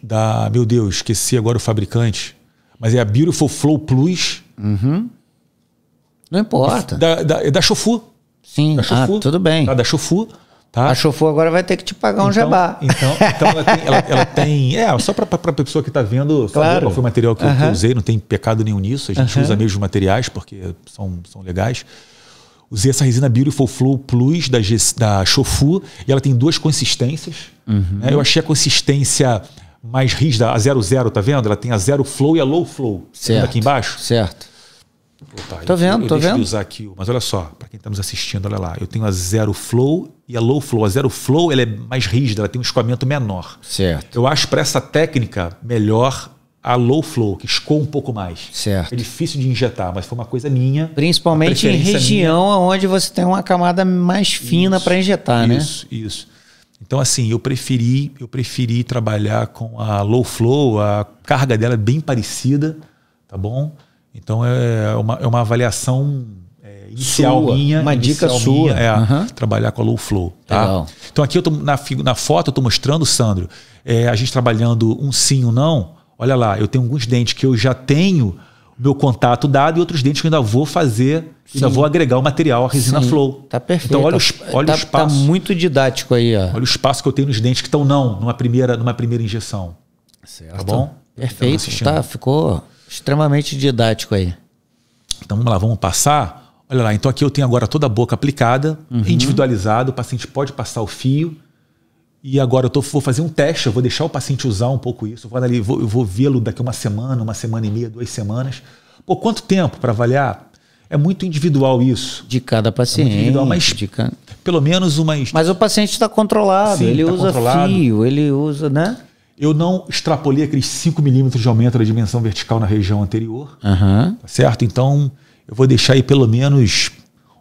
da... Meu Deus, esqueci agora o fabricante. Mas é a Beautiful Flow Plus. Não importa. Da Shofu. Sim, tudo bem. Da Shofu. Tá? A Shofu agora vai ter que te pagar um jabá. Então ela tem... só para a pessoa que está vendo, claro. Qual foi o material que eu usei, não tem pecado nenhum nisso. A gente usa mesmo os materiais, porque são legais. Usei essa resina Beautiful Flow Plus da Shofu, e ela tem 2 consistências. Né? Eu achei a consistência mais rígida, a 00, tá vendo? Ela tem a Zero Flow e a Low Flow. Certo. Aqui embaixo. Certo. Opa, tô vendo. De usar aqui, mas olha só, para quem está nos assistindo, olha lá. Eu tenho a Zero Flow e a Low Flow. A Zero Flow ela é mais rígida, ela tem um escoamento menor. Certo. Eu acho para essa técnica melhor a Low Flow, que escoa um pouco mais. Certo. É difícil de injetar, mas foi uma coisa minha. Principalmente em região onde você tem uma camada mais fina para injetar, né? Isso. Então, assim, eu preferi trabalhar com a Low Flow, a carga dela é bem parecida, tá bom? Então é uma avaliação inicial minha. Uma dica sua. Trabalhar com a Low Flow. Tá? Legal. Então aqui eu tô, na foto eu estou mostrando, Sandro, a gente trabalhando um sim, um não. Olha lá, eu tenho alguns dentes que eu já tenho o meu contato dado e outros dentes que eu ainda vou fazer, ainda vou agregar o material, a resina Flow. Tá perfeito. Então olha o espaço. Tá muito didático aí. Ó. Olha o espaço que eu tenho nos dentes que estão numa primeira injeção. Certo. Tá bom? Perfeito. Ficou extremamente didático aí. Então vamos lá, vamos passar. Olha lá, então aqui eu tenho agora toda a boca aplicada, individualizado, o paciente pode passar o fio. E agora vou fazer um teste, eu vou deixar o paciente usar um pouco isso. Eu vou vê-lo daqui uma semana e meia, 2 semanas. Pô, quanto tempo para avaliar? É muito individual isso. De cada paciente. É individual, mas pelo menos umas... Mas o paciente está controlado, sim, ele usa fio, ele usa, né? Eu não extrapolei aqueles 5 milímetros de aumento da dimensão vertical na região anterior. Tá certo? Então, eu vou deixar aí pelo menos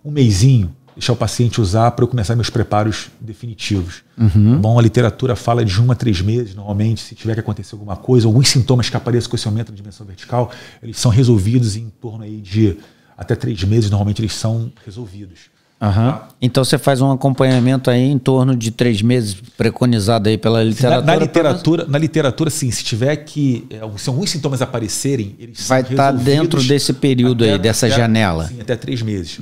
um mesinho, deixar o paciente usar para eu começar meus preparos definitivos. Tá bom? A literatura fala de 1 a 3 meses, normalmente, se tiver que acontecer alguma coisa, alguns sintomas que apareçam com esse aumento da dimensão vertical, eles são resolvidos em torno aí de até 3 meses, normalmente eles são resolvidos. Tá? Então você faz um acompanhamento aí em torno de 3 meses, preconizado aí pela literatura. Na literatura, sim, se tiver que... se alguns sintomas aparecerem, eles vai estar dentro desse período aí, dessa janela. Sim, até 3 meses.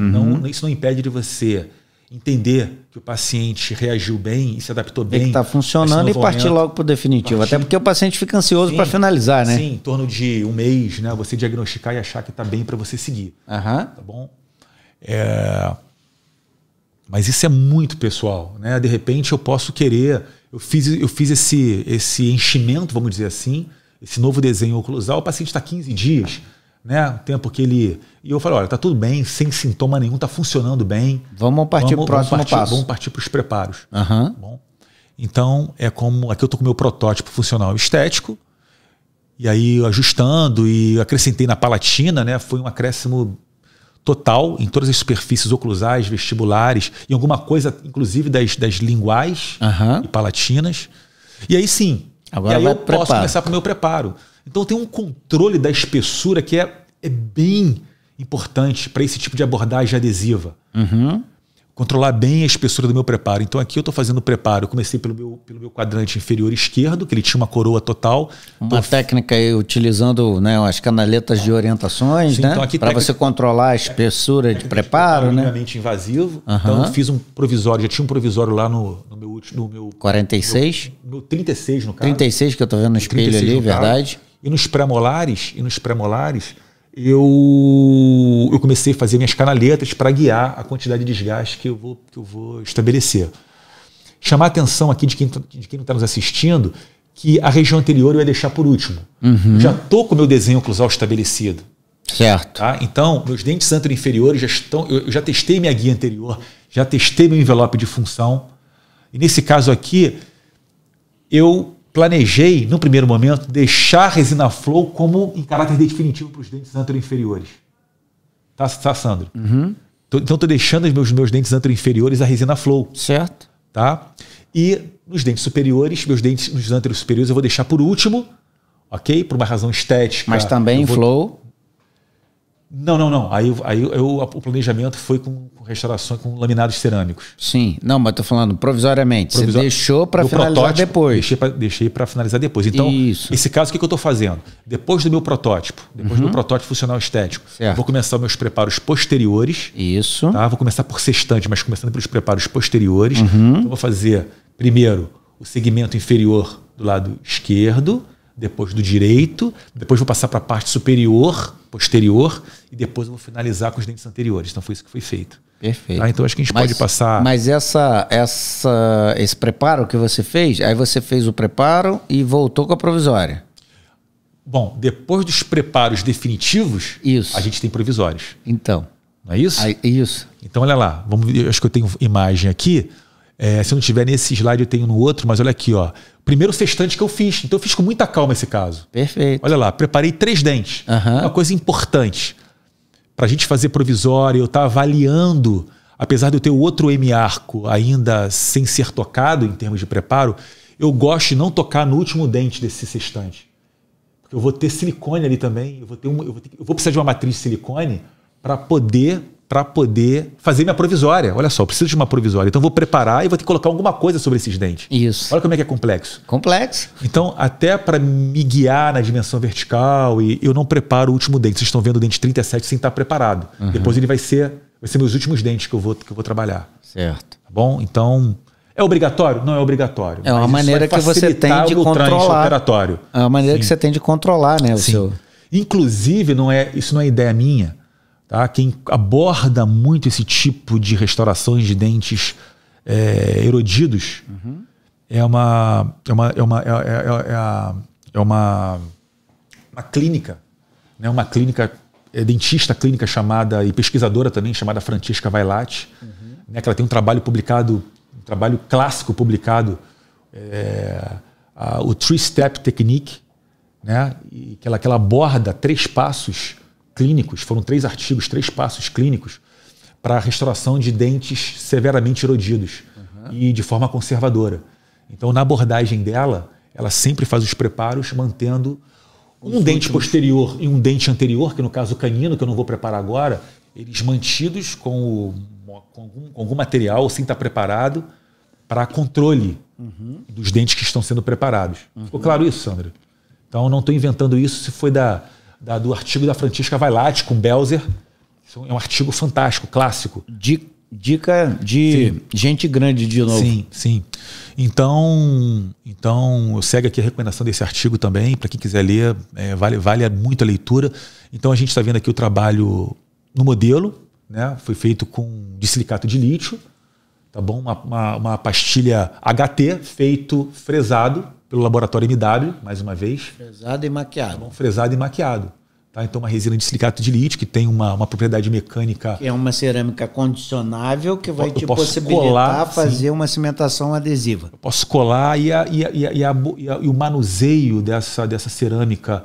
Isso não impede de você entender que o paciente reagiu bem e se adaptou bem. Tem que estar funcionando e partir logo para o definitivo. Até porque o paciente fica ansioso para finalizar, né? Sim, em torno de 1 mês, né? Você diagnosticar e achar que está bem para você seguir. Tá bom? Mas isso é muito pessoal, né? De repente eu posso querer... Eu fiz esse enchimento, vamos dizer assim, esse novo desenho oclusal, o paciente está 15 dias, né? O tempo que ele... E eu falei, olha, tá tudo bem, sem sintoma nenhum, tá funcionando bem. Vamos partir para o próximo passo. Vamos partir para os preparos. Tá bom? Então, aqui eu estou com o meu protótipo funcional estético, e aí ajustando, e acrescentei na palatina, né? Foi um acréscimo total em todas as superfícies oclusais, vestibulares, em alguma coisa, inclusive das linguais e palatinas. E aí sim, agora eu posso começar para o meu preparo. Então tem um controle da espessura que é bem importante para esse tipo de abordagem adesiva. Controlar bem a espessura do meu preparo. Então aqui eu estou fazendo o preparo. Eu comecei pelo meu quadrante inferior esquerdo, que ele tinha uma coroa total. Uma técnica aí utilizando, né, as canaletas de orientações, né? Então para você controlar a espessura de preparo, né? Minimamente invasivo. Então eu fiz um provisório, já tinha um provisório lá no meu 46? No 36, no caso. 36 que eu estou vendo no espelho ali, verdade. E nos pré-molares, eu comecei a fazer minhas canaletas para guiar a quantidade de desgaste que eu vou estabelecer. Chamar a atenção aqui de quem não está nos assistindo que a região anterior eu ia deixar por último. Eu já estou com o meu desenho oclusal estabelecido. Certo. Tá? então, meus dentes anteroinferiores eu já testei minha guia anterior, já testei meu envelope de função. E nesse caso aqui, eu planejei, no primeiro momento, deixar a resina Flow como em caráter definitivo para os dentes anteroinferiores. Tá, Sandro? Então, estou deixando os meus dentes anteroinferiores a resina Flow. Certo. Tá? E nos dentes superiores, meus dentes nos anteros superiores eu vou deixar por último, ok? Por uma razão estética. Mas também Flow? Não. Aí o planejamento foi com restauração, com laminados cerâmicos. Sim. Não, mas tô falando provisoriamente. Você deixou para finalizar depois. Deixei para finalizar depois. Então, esse caso, o que eu estou fazendo? Depois do meu protótipo, funcional estético, eu vou começar meus preparos posteriores. Isso. Tá? Vou começar por sextante, mas começando pelos preparos posteriores. Então, vou fazer primeiro o segmento inferior do lado esquerdo, depois do direito, depois vou passar para a parte superior, posterior, e depois eu vou finalizar com os dentes anteriores. Então foi isso que foi feito. Perfeito. Tá? Então acho que a gente pode passar... Mas esse preparo que você fez, aí você fez o preparo e voltou com a provisória. Bom, depois dos preparos definitivos, a gente tem provisórios. Então. Não é isso? Isso. Então olha lá, vamos ver, acho que eu tenho imagem aqui. Se eu não tiver nesse slide, eu tenho no outro, mas olha aqui, ó. Primeiro sextante que eu fiz. Então eu fiz com muita calma esse caso. Perfeito. Olha lá, preparei 3 dentes. Uma coisa importante. Para a gente fazer provisória, eu estar avaliando, apesar de eu ter o outro M-arco ainda sem ser tocado em termos de preparo, eu gosto de não tocar no último dente desse sextante. Porque eu vou ter silicone ali também. Eu vou precisar de uma matriz de silicone para poder fazer minha provisória. Olha só, eu preciso de uma provisória. Então eu vou preparar e vou ter que colocar alguma coisa sobre esses dentes. Isso. Olha como é que é complexo. Complexo. Então, até para me guiar na dimensão vertical, eu não preparo o último dente. Vocês estão vendo o dente 37 sem estar preparado. Depois ele vai ser meus últimos dentes que eu vou trabalhar. Certo. Tá bom? Então, é obrigatório? Não é obrigatório. É uma maneira que você tem de controlar. Operatório. É uma maneira que você tem de controlar, né? Inclusive, isso não é ideia minha. Tá? Quem aborda muito esse tipo de restaurações de dentes erodidos é uma clínica, né? Uma clínica dentista clínica chamada e pesquisadora também chamada Francesca Vailate, né? Que ela tem um trabalho publicado, um trabalho clássico publicado, o Three Step Technique, né? E que ela aborda 3 passos clínicos, foram 3 artigos, 3 passos clínicos para a restauração de dentes severamente erodidos e de forma conservadora. Então, na abordagem dela, ela sempre faz os preparos mantendo um dente posterior e um dente anterior, que no caso o canino, que eu não vou preparar agora, eles mantidos com algum material sem estar preparado para controle dos dentes que estão sendo preparados. Ficou claro isso, Sandra? Então, não estou inventando isso, se foi do artigo da Francesca Vailate com Belzer. Isso é um artigo fantástico, clássico. Dica de gente grande de novo. Sim. Então eu segue aqui a recomendação desse artigo também, para quem quiser ler, vale muito a leitura. Então a gente está vendo aqui o trabalho no modelo, né? Foi feito de silicato de lítio, tá bom? Uma pastilha HT fresado pelo laboratório MW, mais uma vez. Fresado e maquiado. Tá bom? Fresado e maquiado. Tá? Então, uma resina de silicato de lítio que tem uma propriedade mecânica... Que é uma cerâmica condicionável que vai te possibilitar fazer uma cimentação adesiva. Eu posso colar e o manuseio dessa cerâmica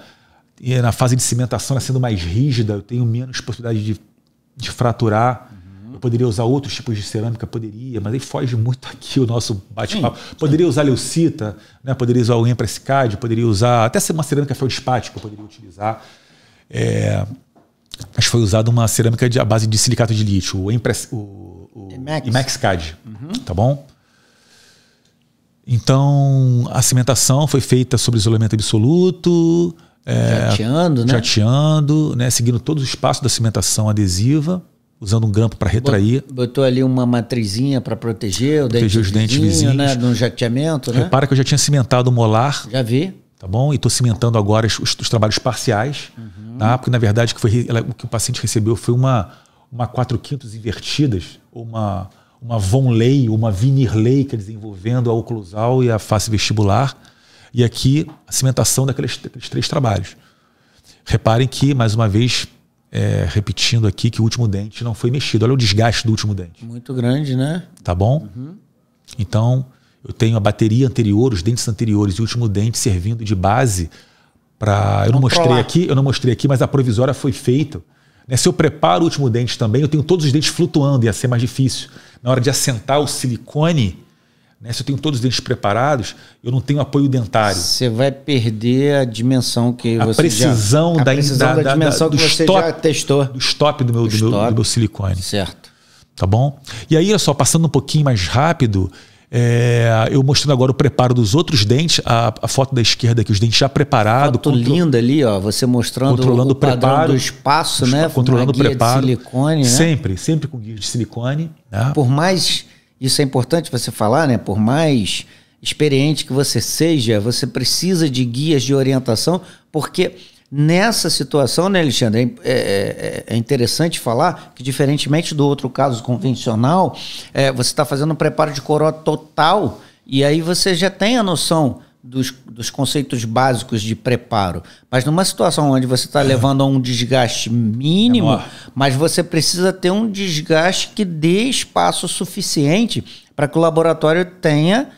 na fase de cimentação, ela sendo mais rígida, eu tenho menos possibilidade de fraturar. Eu poderia usar outros tipos de cerâmica, mas aí foge muito aqui o nosso bate-papo. Poderia usar leucita, né? Poderia usar o Emprescad, poderia usar até uma cerâmica feldspática, eu poderia utilizar. Mas foi usada uma cerâmica à base de silicato de lítio, o Emexcad, tá bom? Então, a cimentação foi feita sobre isolamento absoluto, jateando, né? Seguindo todos os passos da cimentação adesiva, usando um grampo para retrair. Botou ali uma matrizinha para proteger os dentes vizinhos, né? No jateamento, né? Repara que eu já tinha cimentado o molar. Já vi. Tá bom? E estou cimentando agora os trabalhos parciais. Tá? Porque, na verdade, o que o paciente recebeu foi uma 4/5 invertidas, ou uma Von Ley, uma Vinir Ley, que é desenvolvendo a oclusal e a face vestibular. E aqui, a cimentação daqueles 3 trabalhos. Reparem que, mais uma vez, repetindo aqui, que o último dente não foi mexido. Olha o desgaste do último dente. Muito grande, né? Tá bom? Então, eu tenho a bateria anterior, os dentes anteriores e o último dente servindo de base para... Eu não mostrei aqui, mas a provisória foi feita. Né? Se eu preparo o último dente também, eu tenho todos os dentes flutuando, ia ser mais difícil. Na hora de assentar o silicone né? Se eu tenho todos os dentes preparados, eu não tenho apoio dentário. Você vai perder a dimensão que a você precisão já... A precisão da dimensão que você já testou. Do stop do meu silicone. Certo. Tá bom? E aí, olha só, passando um pouquinho mais rápido, eu mostrando agora o preparo dos outros dentes, a foto da esquerda aqui, os dentes já preparados. Foto linda ali, ó, você mostrando o padrão do espaço, né? Controlando o preparo. De silicone, né? Sempre com guia de silicone. Né? Por mais, isso é importante você falar, né? Por mais experiente que você seja, você precisa de guias de orientação, porque nessa situação, né, Alexandre, é interessante falar que, diferentemente do outro caso convencional, você está fazendo um preparo de coroa total e aí você já tem a noção dos conceitos básicos de preparo. Mas numa situação onde você está levando a um desgaste mínimo, mas você precisa ter um desgaste que dê espaço suficiente para que o laboratório tenha...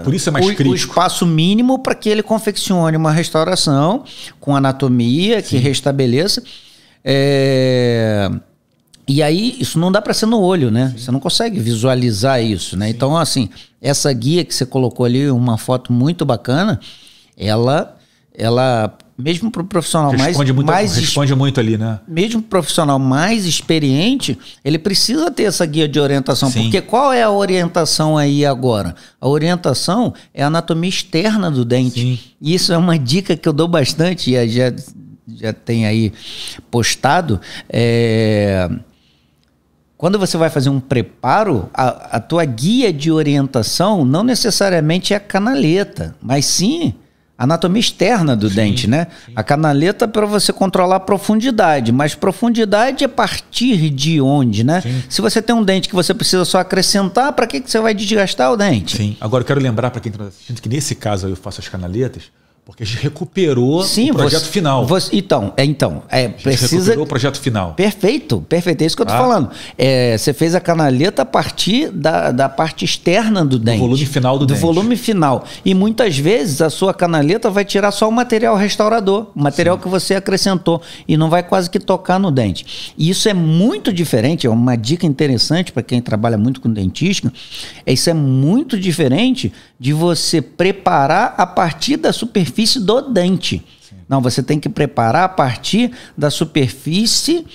Por isso é mais crítico. O espaço mínimo para que ele confeccione uma restauração com anatomia que restabeleça. E aí, isso não dá para ser no olho, né? Sim. Você não consegue visualizar isso, né? Sim. Então, assim, essa guia que você colocou ali, uma foto muito bacana, ela mesmo para o profissional responde muito ali, né? Mesmo o profissional mais experiente, ele precisa ter essa guia de orientação. Sim. Porque qual é a orientação aí agora? A orientação é a anatomia externa do dente. Sim. E isso é uma dica que eu dou bastante, e já tem aí postado. Quando você vai fazer um preparo, a tua guia de orientação não necessariamente é a canaleta, mas sim a anatomia externa do dente, né? Sim. A canaleta é para você controlar a profundidade, mas profundidade é a partir de onde, né? Sim. Se você tem um dente que você precisa só acrescentar, para que você vai desgastar o dente? Sim. Agora eu quero lembrar para quem está assistindo que nesse caso eu faço as canaletas porque a gente recuperou o projeto final. Precisa... recuperou o projeto final. Perfeito, é isso que eu estou falando. Você fez a canaleta a partir da parte externa do dente. Do volume final do dente. Do volume final. E muitas vezes a sua canaleta vai tirar só o material restaurador, o material que você acrescentou, e não vai quase que tocar no dente. E isso é muito diferente, é uma dica interessante para quem trabalha muito com dentística, isso é muito diferente de você preparar a partir da superfície do dente. Sim. Não, você tem que preparar a partir da superfície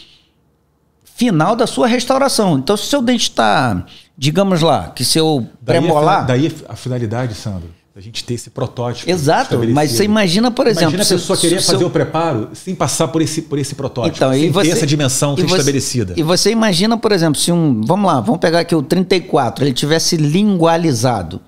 final da sua restauração. Então, se o seu dente está, digamos lá, que seu premolar... Daí a finalidade, Sandro, a gente ter esse protótipo. Exato, mas você imagina, por exemplo... Imagina a pessoa querer fazer o preparo sem passar por esse protótipo, então, sem ter essa dimensão estabelecida. E você imagina, por exemplo, se vamos pegar aqui o 34, ele tivesse lingualizado.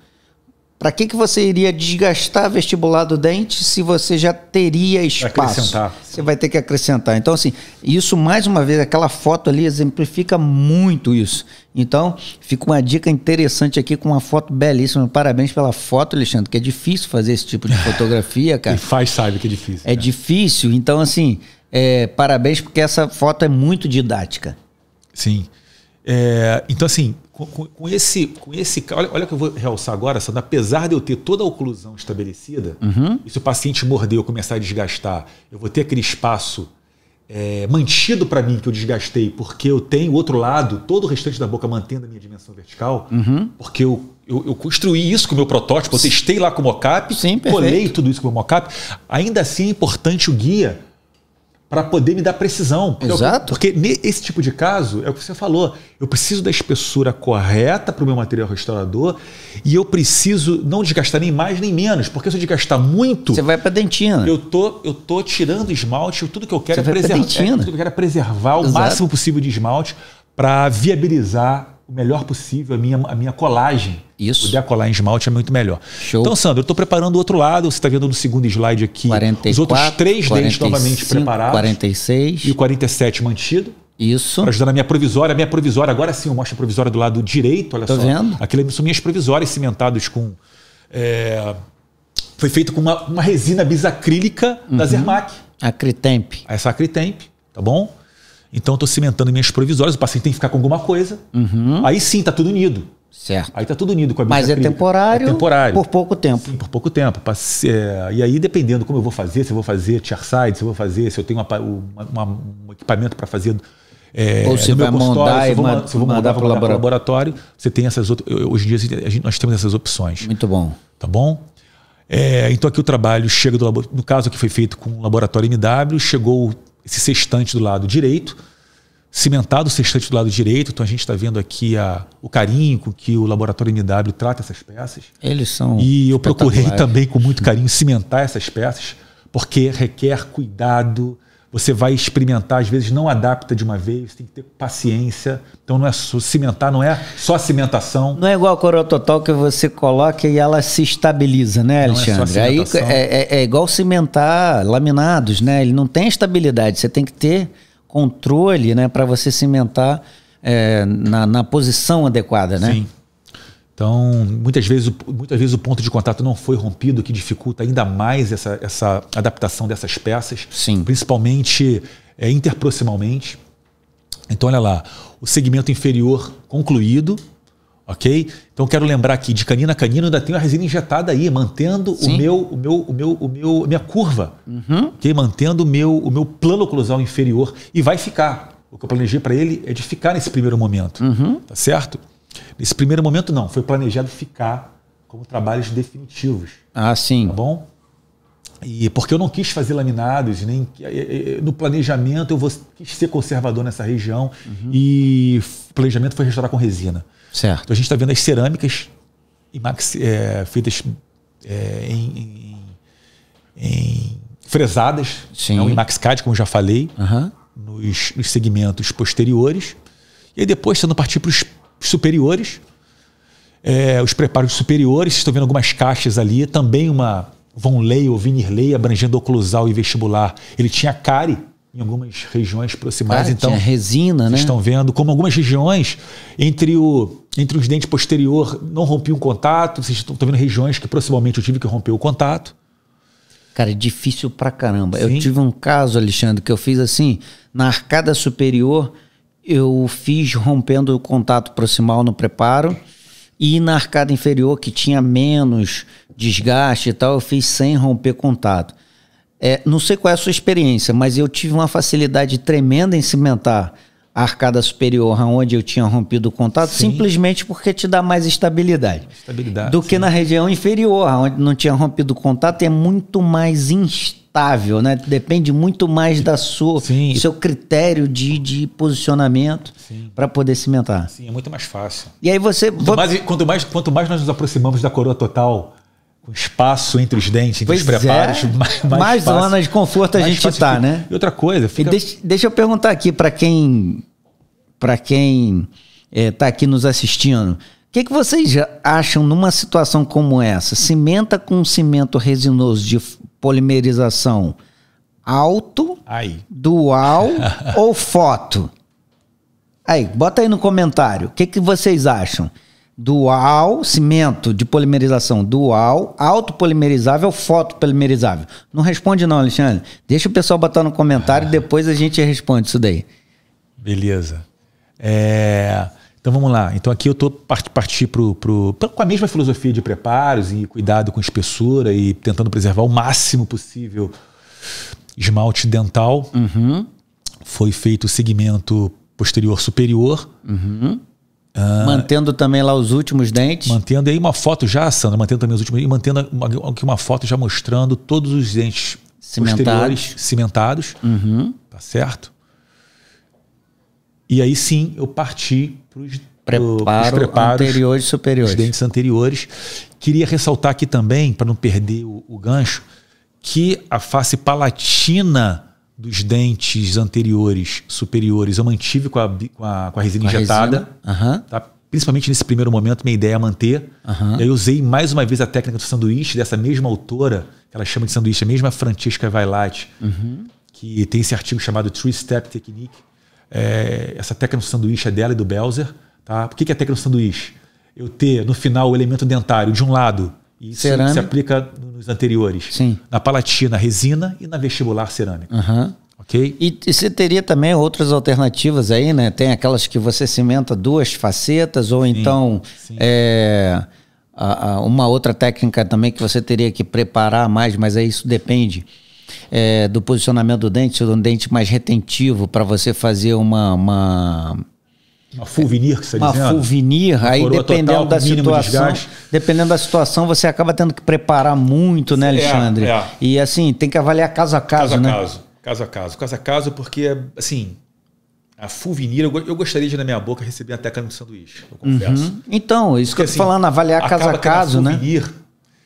Para que você iria desgastar vestibular do dente se você já teria espaço? Você vai ter que acrescentar. Então, assim, isso, mais uma vez, aquela foto ali exemplifica muito isso. Então, fica uma dica interessante aqui com uma foto belíssima. Parabéns pela foto, Alexandre, que é difícil fazer esse tipo de fotografia, cara. Quem sabe que é difícil. É difícil. Então, assim, parabéns porque essa foto é muito didática. Sim. Então, assim... Com esse olha o que eu vou realçar agora, Sandro, apesar de eu ter toda a oclusão estabelecida, e se o paciente morder ou começar a desgastar, eu vou ter aquele espaço mantido para mim que eu desgastei, porque eu tenho o outro lado, todo o restante da boca mantendo a minha dimensão vertical, porque eu construí isso com o meu protótipo, eu testei lá com o mockup, colei tudo isso com o meu mockup, ainda assim é importante o guia para poder me dar precisão. Exato. Porque nesse tipo de caso, é o que você falou, eu preciso da espessura correta para o meu material restaurador e eu preciso não desgastar nem mais nem menos, porque se eu desgastar muito... Você vai para dentina. Eu tô tirando esmalte, tudo que eu quero é preservar o máximo possível de esmalte para viabilizar o melhor possível a minha colagem. Isso. Poder colar em esmalte é muito melhor. Show. Então, Sandro, eu estou preparando o outro lado. Você está vendo no segundo slide aqui 44, os outros 3 dentes novamente preparados. 46. E o 47 mantido. Isso. Para ajudar na minha provisória. A minha provisória, agora sim, eu mostro a provisória do lado direito. Olha só. Vendo? Aquelas são minhas provisórias cimentadas com... foi feito com uma resina bisacrílica da Zermatt. Acritemp. Essa Acritemp, tá bom? Então, eu estou cimentando minhas provisórias. O paciente tem que ficar com alguma coisa. Aí sim, está tudo unido. Certo. Aí está tudo unido com a Mas é temporário, temporário. Por pouco tempo. Sim, por pouco tempo. E aí, dependendo como eu vou fazer, se eu vou fazer chairside, se eu tenho um equipamento para fazer Ou você vai mandar e mandar para o laboratório, você tem essas outras. Hoje em dia nós temos essas opções. Muito bom. Tá bom? Então aqui o trabalho chega do laboratório. No caso que foi feito com o laboratório MW, chegou esse sextante do lado direito, cimentado o sextante do lado direito. Então a gente está vendo aqui o carinho com que o laboratório MW trata essas peças. Eles são. E eu procurei também com muito carinho cimentar essas peças, porque requer cuidado. Você vai experimentar, às vezes não adapta de uma vez, tem que ter paciência. Então não é só cimentar, não é só cimentação. Não é igual a Coroa Total que você coloca e ela se estabiliza, né, Alexandre? Aí é igual cimentar laminados, né? Ele não tem estabilidade, você tem que ter controle, né, para você cimentar na posição adequada, né? Sim. Então, muitas vezes o ponto de contato não foi rompido, o que dificulta ainda mais essa adaptação dessas peças, sim, principalmente interproximalmente. Então, olha lá, o segmento inferior concluído, ok? Então, quero lembrar aqui, de canino a canino, ainda tenho a resina injetada aí, mantendo a minha curva, okay? Mantendo o meu plano oclusal inferior, e vai ficar. O que eu planejei para ele é de ficar nesse primeiro momento, tá certo? Nesse primeiro momento não, foi planejado ficar como trabalhos definitivos. Ah, sim. Tá bom? E porque eu não quis fazer laminados, nem no planejamento quis ser conservador nessa região, e o planejamento foi restaurar com resina. Certo. Então a gente está vendo as cerâmicas feitas em fresadas, né, em MaxCAD, como eu já falei, nos segmentos posteriores, e aí depois, sendo partir para os superiores, os preparos superiores, estão vendo algumas caixas ali, também uma Von Leigh ou Vinirley abrangendo oclusal e vestibular. Ele tinha cárie em algumas regiões proximais, então tinha resina, né? Estão vendo como algumas regiões entre os dentes posterior não rompiam contato. Vocês estão vendo regiões que proximalmente eu tive que romper o contato. Cara, é difícil pra caramba. Sim. Eu tive um caso, Alexandre, que eu fiz assim, na arcada superior, eu fiz rompendo o contato proximal no preparo, e na arcada inferior, que tinha menos desgaste e tal, eu fiz sem romper contato. Não sei qual é a sua experiência, mas eu tive uma facilidade tremenda em cimentar a arcada superior, onde eu tinha rompido o contato, sim, simplesmente porque te dá mais estabilidade do que na região inferior, onde não tinha rompido o contato, é muito mais instável, né? Depende muito mais do seu critério de posicionamento para poder cimentar. Sim, é muito mais fácil. E aí você... Quanto mais nós nos aproximamos da Coroa Total, com espaço entre os dentes, entre os preparos, mais zona de conforto a gente tá, né? E outra coisa... Deixa eu perguntar aqui para quem tá aqui nos assistindo. O que vocês acham numa situação como essa? Cimenta com cimento resinoso de polimerização alto, dual ou foto? Aí, bota aí no comentário. O que vocês acham? Dual, cimento de polimerização dual, autopolimerizável ou fotopolimerizável? Não responde não, Alexandre. Deixa o pessoal botar no comentário e depois a gente responde isso daí. Beleza. Então vamos lá. Então aqui eu estou partir com a mesma filosofia de preparos e cuidado com espessura e tentando preservar o máximo possível esmalte dental. Foi feito o segmento posterior superior. Mantendo também lá os últimos dentes. Mantendo aí uma foto já, Sandra, mantendo também os últimos, e mantendo aqui uma foto já mostrando todos os dentes posteriores cimentados. Tá certo? E aí sim eu parti para os preparos anteriores e superiores. Os dentes anteriores. Queria ressaltar aqui também, para não perder o gancho, que a face palatina dos dentes anteriores superiores eu mantive com a resina injetada. Tá? Principalmente nesse primeiro momento, minha ideia é manter. E aí eu usei mais uma vez a técnica do sanduíche, dessa mesma autora, que ela chama de sanduíche, a mesma Francesca Vailate, que tem esse artigo chamado Three Step Technique. Essa técnica do sanduíche é dela e do Belzer. Tá? Por que é a técnica do sanduíche? Eu ter no final o elemento dentário de um lado, e isso se aplica nos anteriores. Sim. Na palatina, resina, e na vestibular, cerâmica. Ok? E você teria também outras alternativas aí, né? Tem aquelas que você cimenta duas facetas, ou então uma outra técnica também que você teria que preparar mais, mas aí isso depende do posicionamento do dente, se é um dente mais retentivo, para você fazer uma full veneer, que você está dizendo? Uma full veneer, aí dependendo da situação, você acaba tendo que preparar muito, né, Alexandre? E assim, tem que avaliar caso a caso, né? Caso a caso, porque assim, a full veneer, eu gostaria de na minha boca receber a técnica de sanduíche, eu confesso. Então, isso porque, que eu tô falando, avaliar caso a caso, né? Veneer,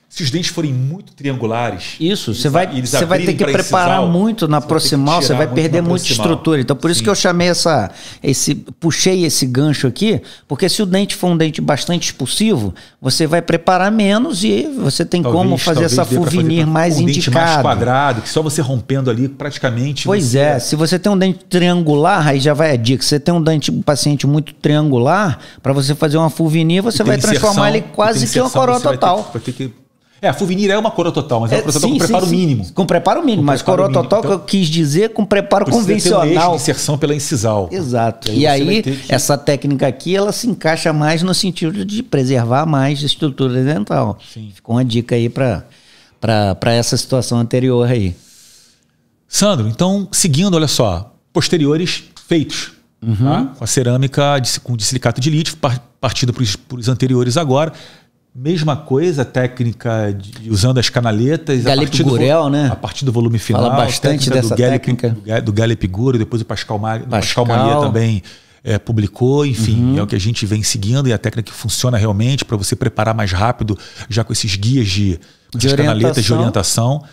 se os dentes forem muito triangulares... Isso, você vai ter que preparar muito na proximal, você vai perder muita estrutura. Então, por isso que eu chamei puxei esse gancho aqui, porque se o dente for um dente bastante expulsivo, você vai preparar menos e você tem como fazer essa full veneer mais indicada. Um dente mais quadrado, que só você rompendo ali praticamente... Pois se você tem um dente triangular, aí já vai a dica. Se você tem um paciente muito triangular, para você fazer uma full veneer, você vai transformar ele quase que uma coroa total. A full veneer é uma coroa total, mas é uma coroa total com preparo mínimo. Com preparo mínimo, mas coroa total que eu quis dizer com preparo convencional. Ter um eixo de inserção pela incisal. Exato. E aí essa técnica aqui, ela se encaixa mais no sentido de preservar mais a estrutura dental. Sim. Ficou uma dica aí para essa situação anterior aí. Sandro, então, seguindo, olha só, posteriores feitos. Tá? Com a cerâmica com silicato de lítio, partido para os anteriores agora. Mesma coisa, técnica usando as canaletas. Galep Gurel, né? A partir do volume final. Fala bastante dessa técnica. Do Galep Gurel, depois o Pascal Malier também publicou. Enfim, é o que a gente vem seguindo e a técnica que funciona realmente para você preparar mais rápido, já com esses guias de canaletas de orientação.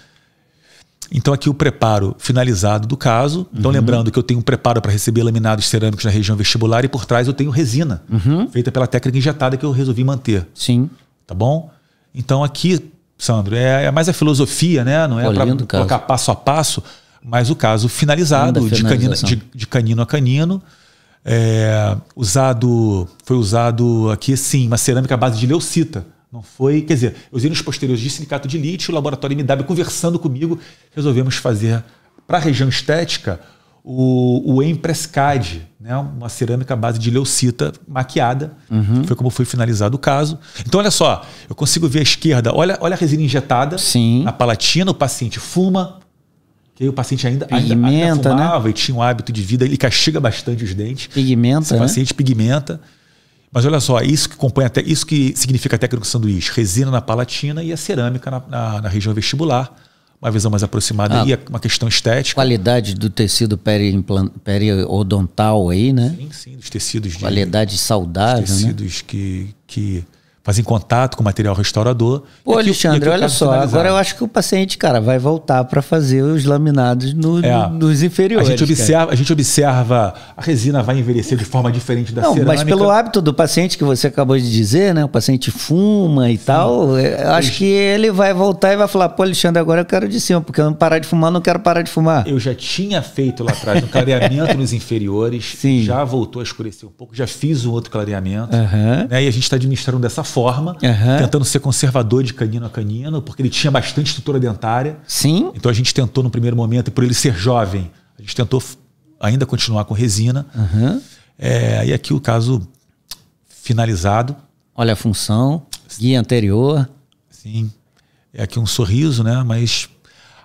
Então aqui o preparo finalizado do caso. Então lembrando que eu tenho um preparo para receber laminados cerâmicos na região vestibular e por trás eu tenho resina, feita pela técnica injetada que eu resolvi manter. Sim. Tá bom? Então aqui, Sandro, é mais a filosofia, né? Não é para colocar passo a passo, mas o caso finalizado, de canino a canino. Foi usado aqui, sim, uma cerâmica à base de leucita. Não foi, quer dizer, eu usei nos posteriores de silicato de lítio, o laboratório MW conversando comigo, resolvemos fazer para a região estética o Emprescad, né? Uma cerâmica à base de leucita maquiada. Foi como foi finalizado o caso. Então, olha só, eu consigo ver à esquerda, olha a resina injetada na palatina, o paciente fuma, que aí o paciente ainda fumava, né? E tinha um hábito de vida, ele castiga bastante os dentes. Pigmenta, o paciente pigmenta. Mas olha só, isso que significa a técnica do sanduíche, resina na palatina e a cerâmica na região vestibular. Uma visão mais aproximada e uma questão estética. Qualidade do tecido periodontal aí, né? Sim, dos tecidos. Qualidade saudável, tecidos, né? que fazem contato com o material restaurador. Pô, Alexandre, olha só, agora eu acho que o paciente, cara, vai voltar para fazer os laminados nos inferiores. A gente observa, a resina vai envelhecer de forma diferente da cerâmica. Mas pelo hábito do paciente que você acabou de dizer, né? O paciente fuma e tal, eu acho que ele vai voltar e vai falar, pô, Alexandre, agora eu quero de cima, porque eu não parar de fumar, não quero parar de fumar. Eu já tinha feito lá atrás um clareamento nos inferiores, já voltou a escurecer um pouco, já fiz um outro clareamento, né? E a gente está administrando dessa forma, tentando ser conservador de canino a canino, porque ele tinha bastante estrutura dentária. Sim. Então a gente tentou no primeiro momento, e por ele ser jovem, a gente tentou ainda continuar com resina. E aqui o caso finalizado. Olha a função, guia anterior. Sim. É aqui um sorriso, né? Mas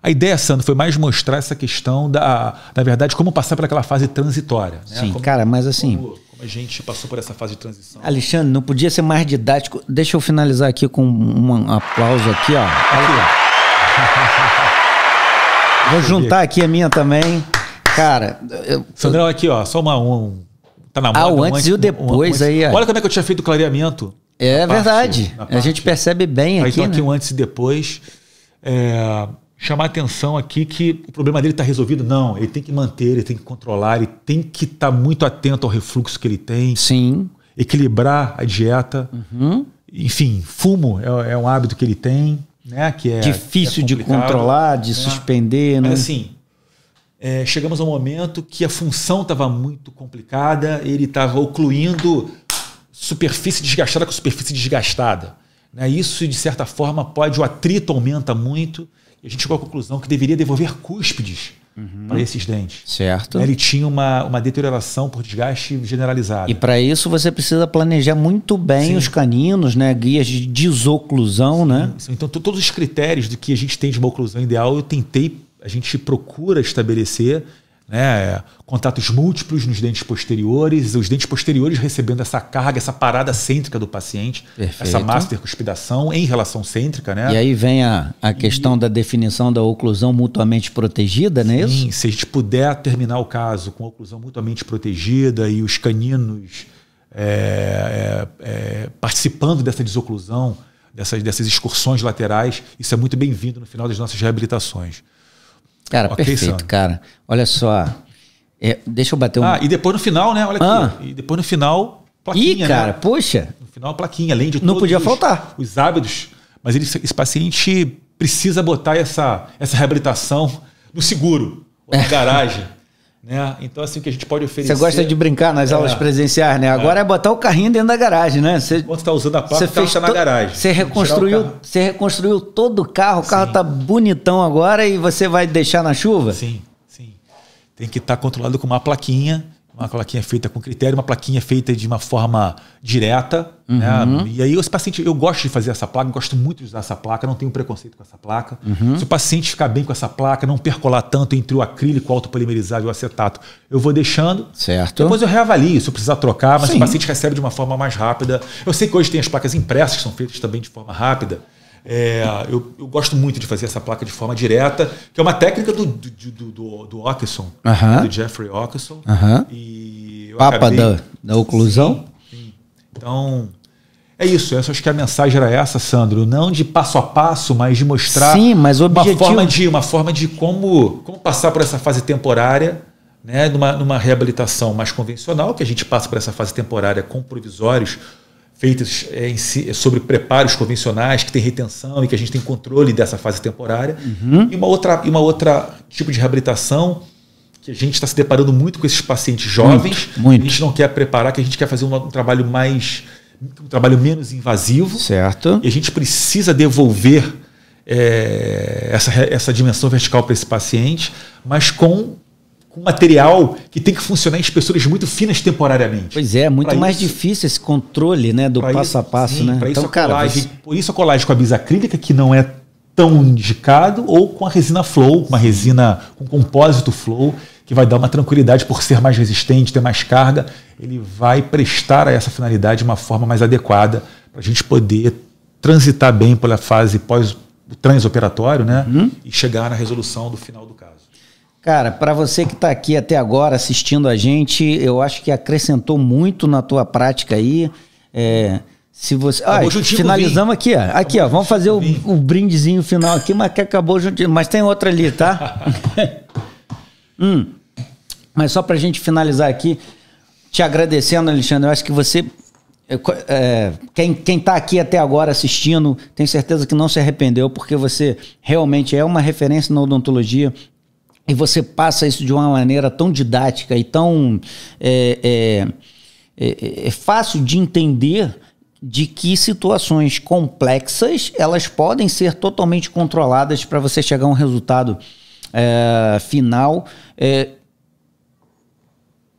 a ideia, Sandro, foi mais mostrar essa questão na verdade, como passar por aquela fase transitória. Né? Sim, cara, mas assim... Como a gente passou por essa fase de transição. Alexandre, não podia ser mais didático. Deixa eu finalizar aqui com um aplauso aqui, ó. Vou juntar aqui a minha também. Cara... Sandrão, aqui, ó, só tá na moda. O antes e o depois aí. Olha como é que eu tinha feito o clareamento. É verdade. A gente percebe bem aqui, então aqui um antes e depois. Chamar a atenção aqui que o problema dele está resolvido. Não, ele tem que manter, ele tem que controlar, ele tem que estar muito atento ao refluxo que ele tem. Sim. Equilibrar a dieta. Enfim, fumo é um hábito que ele tem, né? Que é difícil de controlar, de suspender. Mas né? assim, chegamos a um momento que a função estava muito complicada, ele estava ocluindo superfície desgastada com superfície desgastada. Né? Isso, de certa forma, o atrito aumenta muito. E a gente chegou à conclusão que deveria devolver cúspides para esses dentes. Certo. Ele tinha uma deterioração por desgaste generalizada. E para isso você precisa planejar muito bem os caninos, né? Guias de desoclusão, né? Então todos os critérios do que a gente tem de uma oclusão ideal eu tentei a gente procura estabelecer, né, contatos múltiplos nos dentes posteriores, os dentes posteriores recebendo essa carga, essa parada cêntrica do paciente, perfeito, essa mastopercuspidação em relação cêntrica, né? E aí vem a questão da definição da oclusão mutuamente protegida, não é isso? Sim, se a gente puder terminar o caso com oclusão mutuamente protegida e os caninos participando dessa desoclusão, dessas excursões laterais, isso é muito bem-vindo no final das nossas reabilitações. Cara, okay, perfeito, Sandro. Cara. Olha só. Deixa eu bater e depois no final, né? Olha aqui. E depois no final, plaquinha. Ih, cara, né? Poxa. No final, plaquinha, além de não todos podia faltar. Os hábitos. Mas esse paciente precisa botar essa reabilitação no seguro, ou na garagem. Né? Então, assim, o que a gente pode oferecer... Você gosta de brincar nas aulas presenciais, né? Agora é botar o carrinho dentro da garagem, né? Quando você está usando a placa, o carro está na garagem. Você reconstruiu todo o carro está bonitão agora e você vai deixar na chuva? Sim, sim. Tem que estar controlado com uma plaquinha feita com critério, uma plaquinha feita de uma forma direta. Né? E aí, esse paciente, eu gosto de fazer essa placa, gosto muito de usar essa placa, não tenho preconceito com essa placa. Se o paciente ficar bem com essa placa, não percolar tanto entre o acrílico, o autopolimerizado e o acetato, eu vou deixando. Certo. Depois eu reavalio, se eu precisar trocar, mas o paciente recebe de uma forma mais rápida. Eu sei que hoje tem as placas impressas, que são feitas também de forma rápida. Eu gosto muito de fazer essa placa de forma direta, que é uma técnica do Ockelson, do Jeffrey Ockelson. E Papa da oclusão. Sim. Então, é isso. Eu acho que a mensagem era essa, Sandro. Não de passo a passo, mas de mostrar uma forma de como passar por essa fase temporária, né, numa reabilitação mais convencional, que a gente passa por essa fase temporária com provisórios feitas sobre preparos convencionais, que tem retenção e que a gente tem controle dessa fase temporária. E uma outra tipo de reabilitação que a gente está se deparando muito com esses pacientes jovens, muito. A gente não quer preparar, que a gente quer fazer um trabalho menos invasivo. Certo. E a gente precisa devolver essa dimensão vertical para esse paciente, mas com material que tem que funcionar em espessuras muito finas temporariamente. Pois é, muito mais difícil esse controle, né, do passo a passo, né? Então, por isso a colagem com a bisacrílica, que não é tão indicado, ou com a resina flow, uma resina com compósito flow, que vai dar uma tranquilidade por ser mais resistente, ter mais carga, ele vai prestar a essa finalidade de uma forma mais adequada para a gente poder transitar bem pela fase pós-transoperatório, né, e chegar na resolução do final do caso. Cara, para você que está aqui até agora assistindo a gente, eu acho que acrescentou muito na tua prática aí. Se você, finalizamos aqui, ó. Aqui, ó, vamos fazer o brindezinho final aqui, mas que acabou juntinho. Mas tem outra ali, tá? Mas só para a gente finalizar aqui, te agradecendo, Alexandre, eu acho que você... Quem está aqui até agora assistindo, tenho certeza que não se arrependeu, porque você realmente é uma referência na odontologia. E você passa isso de uma maneira tão didática e tão fácil de entender, de que situações complexas elas podem ser totalmente controladas para você chegar a um resultado final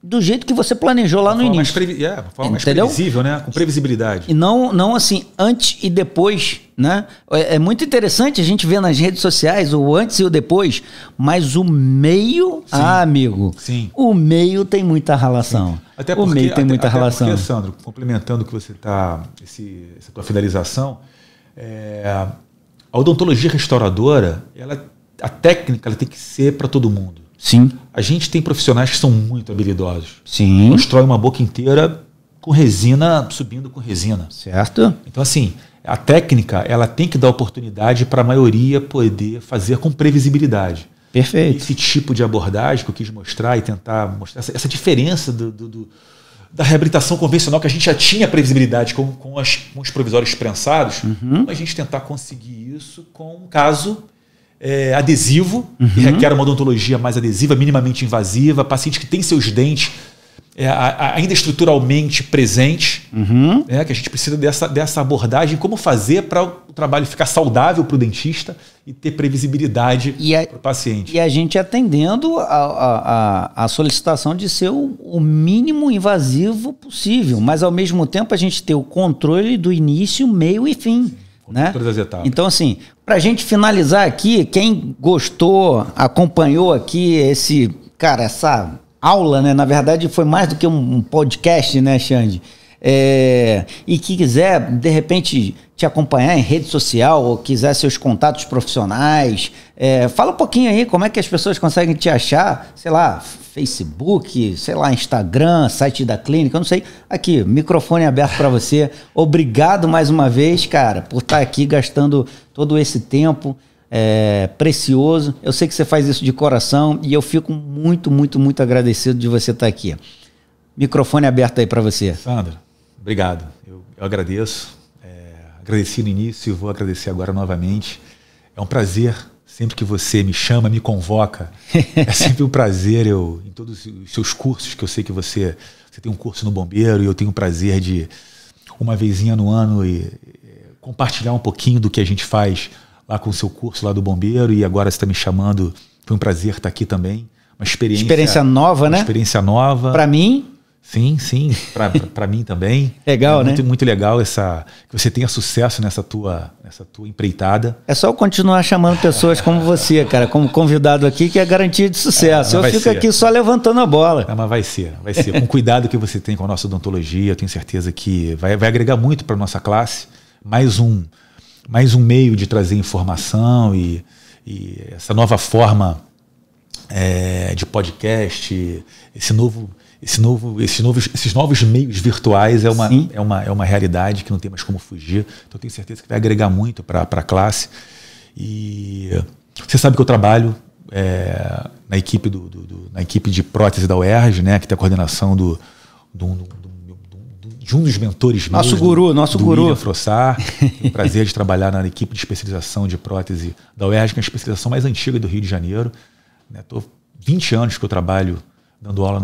do jeito que você planejou lá no início. Uma forma mais previsível, né? Com previsibilidade. E não assim, antes e depois, né? É muito interessante a gente ver nas redes sociais o antes e o depois, mas o meio, amigo, o meio tem muita relação. Até porque, porque, Sandro, complementando o que você está, essa tua finalização, a odontologia restauradora, a técnica ela tem que ser para todo mundo. Sim. A gente tem profissionais que são muito habilidosos. Sim. Constrói uma boca inteira com resina, subindo com resina. Certo. Então, assim, a técnica ela tem que dar oportunidade para a maioria poder fazer com previsibilidade. Perfeito. Esse tipo de abordagem que eu quis mostrar e tentar mostrar essa diferença da reabilitação convencional, que a gente já tinha previsibilidade com os provisórios prensados, a gente tentar conseguir isso com um caso adesivo, que requer uma odontologia mais adesiva, minimamente invasiva, paciente que tem seus dentes ainda estruturalmente presentes, que a gente precisa dessa abordagem, como fazer para o trabalho ficar saudável para o dentista e ter previsibilidade para o paciente. E a gente atendendo a solicitação de ser o mínimo invasivo possível, mas ao mesmo tempo a gente ter o controle do início, meio e fim. né? Todas as etapas. Então, assim, para a gente finalizar aqui, quem gostou, acompanhou aqui essa aula, né? Na verdade, foi mais do que um podcast, né, Xande? E que quiser, de repente, te acompanhar em rede social ou quiser seus contatos profissionais, fala um pouquinho aí como é que as pessoas conseguem te achar, sei lá, Facebook, sei lá, Instagram, site da clínica, eu não sei. Aqui, microfone aberto para você. Obrigado mais uma vez, cara, por estar aqui gastando todo esse tempo precioso. Eu sei que você faz isso de coração e eu fico muito, muito, muito agradecido de você estar aqui. Microfone aberto aí para você. Sandro, obrigado. Eu agradeço. Agradeci no início e vou agradecer agora novamente. É um prazer. Sempre que você me chama, me convoca, é sempre um prazer. Em todos os seus cursos, que eu sei que você tem um curso no Bombeiro, e eu tenho o prazer de, uma vezinha no ano, compartilhar um pouquinho do que a gente faz lá com o seu curso lá do Bombeiro, e agora você está me chamando. Foi um prazer estar aqui também. Uma experiência nova, né? Uma experiência nova. Para mim? Sim, para mim também. Legal, né? Muito legal que você tenha sucesso nessa tua empreitada. É só eu continuar chamando pessoas como você, cara, como convidado aqui, que é garantia de sucesso. Eu fico aqui só levantando a bola. Mas vai ser. Com o cuidado que você tem com a nossa odontologia, eu tenho certeza que vai agregar muito para a nossa classe. Mais um meio de trazer informação e essa nova forma de podcast, esses novos meios virtuais é uma realidade que não tem mais como fugir. Então eu tenho certeza que vai agregar muito para a classe. E você sabe que eu trabalho na equipe de prótese da UERJ, né, que tem a coordenação de um dos mentores meus. Nosso guru. William Frossar. Tenho o prazer de trabalhar na equipe de especialização de prótese da UERJ, que é a especialização mais antiga do Rio de Janeiro. Estou 20 anos que eu trabalho dando aula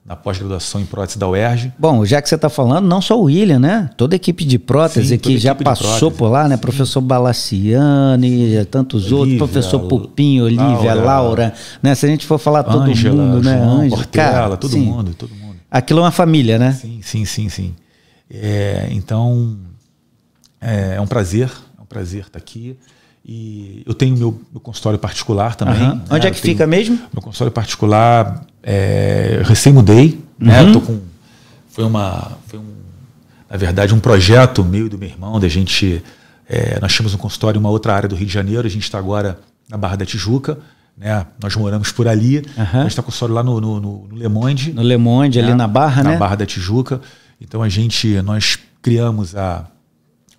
na pós-graduação em prótese da UERJ. Bom, já que você está falando, não só o William, né? Toda a equipe de prótese que já passou por lá, né? Sim. Professor Balaciani, tantos outros, professor Pupinho, Olivia, Laura, né? Se a gente for falar todo mundo, né? Ângela, Portela, todo mundo. Aquilo é uma família, né? Sim. Então, é um prazer estar aqui. E eu tenho meu consultório particular também. Uhum. Onde é que fica mesmo? Meu consultório particular, eu recém mudei. Né? Na verdade, um projeto meu e do meu irmão, da gente. Nós tínhamos um consultório em uma outra área do Rio de Janeiro, a gente está agora na Barra da Tijuca. Né? Nós moramos por ali. Uhum. A gente está com o consultório lá no Le Monde. No Le Monde, ali na Barra, né? Na Barra da Tijuca. Então nós criamos a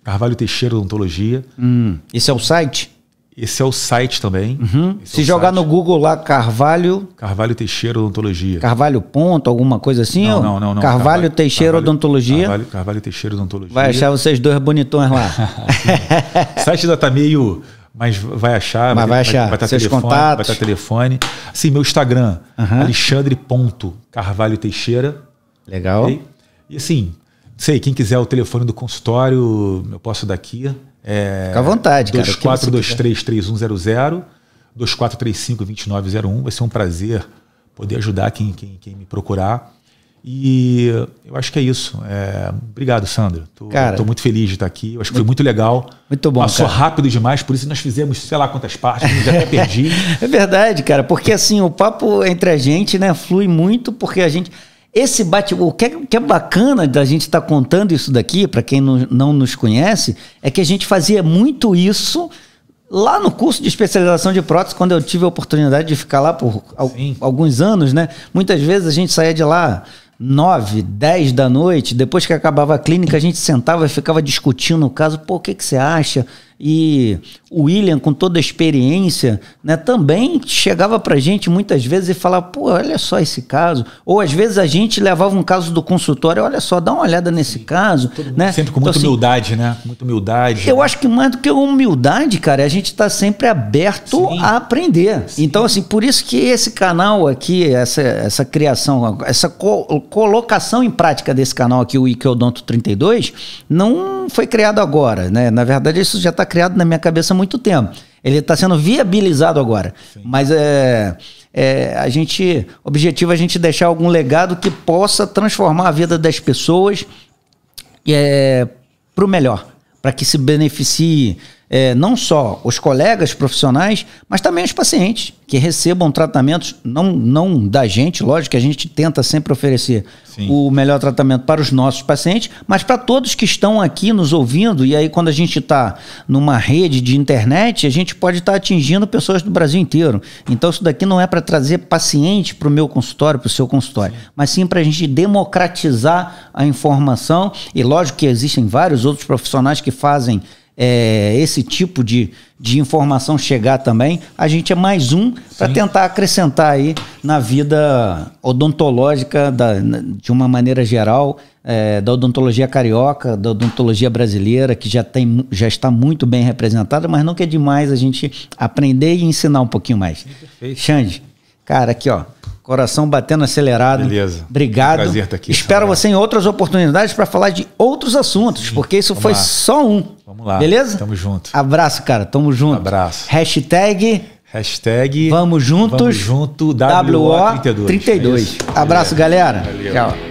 Carvalho Teixeira Odontologia. Esse é o site? Esse é o site também. Uhum. Se jogar no Google lá, Carvalho Teixeira Odontologia. Carvalho ponto, alguma coisa assim? Não. Carvalho Teixeira Odontologia. Carvalho Teixeira Odontologia. Vai achar vocês dois bonitões lá. O site ainda está meio... Mas vai achar. Vai achar. Vai estar seus telefone, contatos. Vai estar telefone. Assim, meu Instagram, alexandre.carvalho-teixeira. Legal. Okay? E assim... quem quiser o telefone do consultório, eu posso dar aqui. Fica à vontade, cara. 2423-3100, 2435-2901. Vai ser um prazer poder ajudar quem me procurar. E eu acho que é isso. Obrigado, Sandro. Estou muito feliz de estar aqui. Eu acho que foi muito legal. Muito bom. Passou rápido demais, por isso nós fizemos sei lá quantas partes, já até perdi. É verdade, cara, porque assim, o papo entre a gente, né, flui muito, porque a gente... Esse o que é bacana da gente estar contando isso daqui, para quem não nos conhece, é que a gente fazia muito isso lá no curso de especialização de prótese, quando eu tive a oportunidade de ficar lá por alguns anos, né? Muitas vezes a gente saía de lá 9, 10 da noite, depois que acabava a clínica, a gente sentava e ficava discutindo o caso, o que você acha? E o William, com toda a experiência, né, também chegava pra gente muitas vezes e falava, olha só esse caso. Ou às vezes a gente levava um caso do consultório, olha só, dá uma olhada nesse caso. Né? Sempre com muita humildade, né? Muita humildade. Eu acho que mais do que humildade, cara, a gente tá sempre aberto a aprender. Sim. Então, assim, por isso que esse canal aqui, essa criação, essa colocação em prática desse canal aqui, o Ikeodonto 32, não foi criado agora, né? Na verdade, isso já está criado na minha cabeça há muito tempo. Ele está sendo viabilizado agora. Sim. Mas objetivo é a gente deixar algum legado que possa transformar a vida das pessoas para o melhor. para que se beneficie não só os colegas profissionais, mas também os pacientes, que recebam tratamentos, não da gente, lógico que a gente tenta sempre oferecer o melhor tratamento para os nossos pacientes, mas para todos que estão aqui nos ouvindo, e aí quando a gente está numa rede de internet, a gente pode estar atingindo pessoas do Brasil inteiro. Então isso daqui não é para trazer paciente para o meu consultório, para o seu consultório, mas sim para a gente democratizar a informação, e lógico que existem vários outros profissionais que fazem esse tipo de informação chegar também. A gente é mais um para tentar acrescentar aí na vida odontológica de uma maneira geral, da odontologia carioca, da odontologia brasileira, que já está muito bem representada, mas não que é demais a gente aprender e ensinar um pouquinho mais. Perfeito. Xande, cara, aqui ó, coração batendo acelerado. Beleza. Obrigado. Prazer estar aqui. Espero você em outras oportunidades para falar de outros assuntos, porque isso foi só um. Vamos lá. Beleza? Tamo junto. Abraço, cara. Tamo junto. Abraço. Hashtag Vamos juntos. WO32. Abraço, galera. Valeu. Tchau.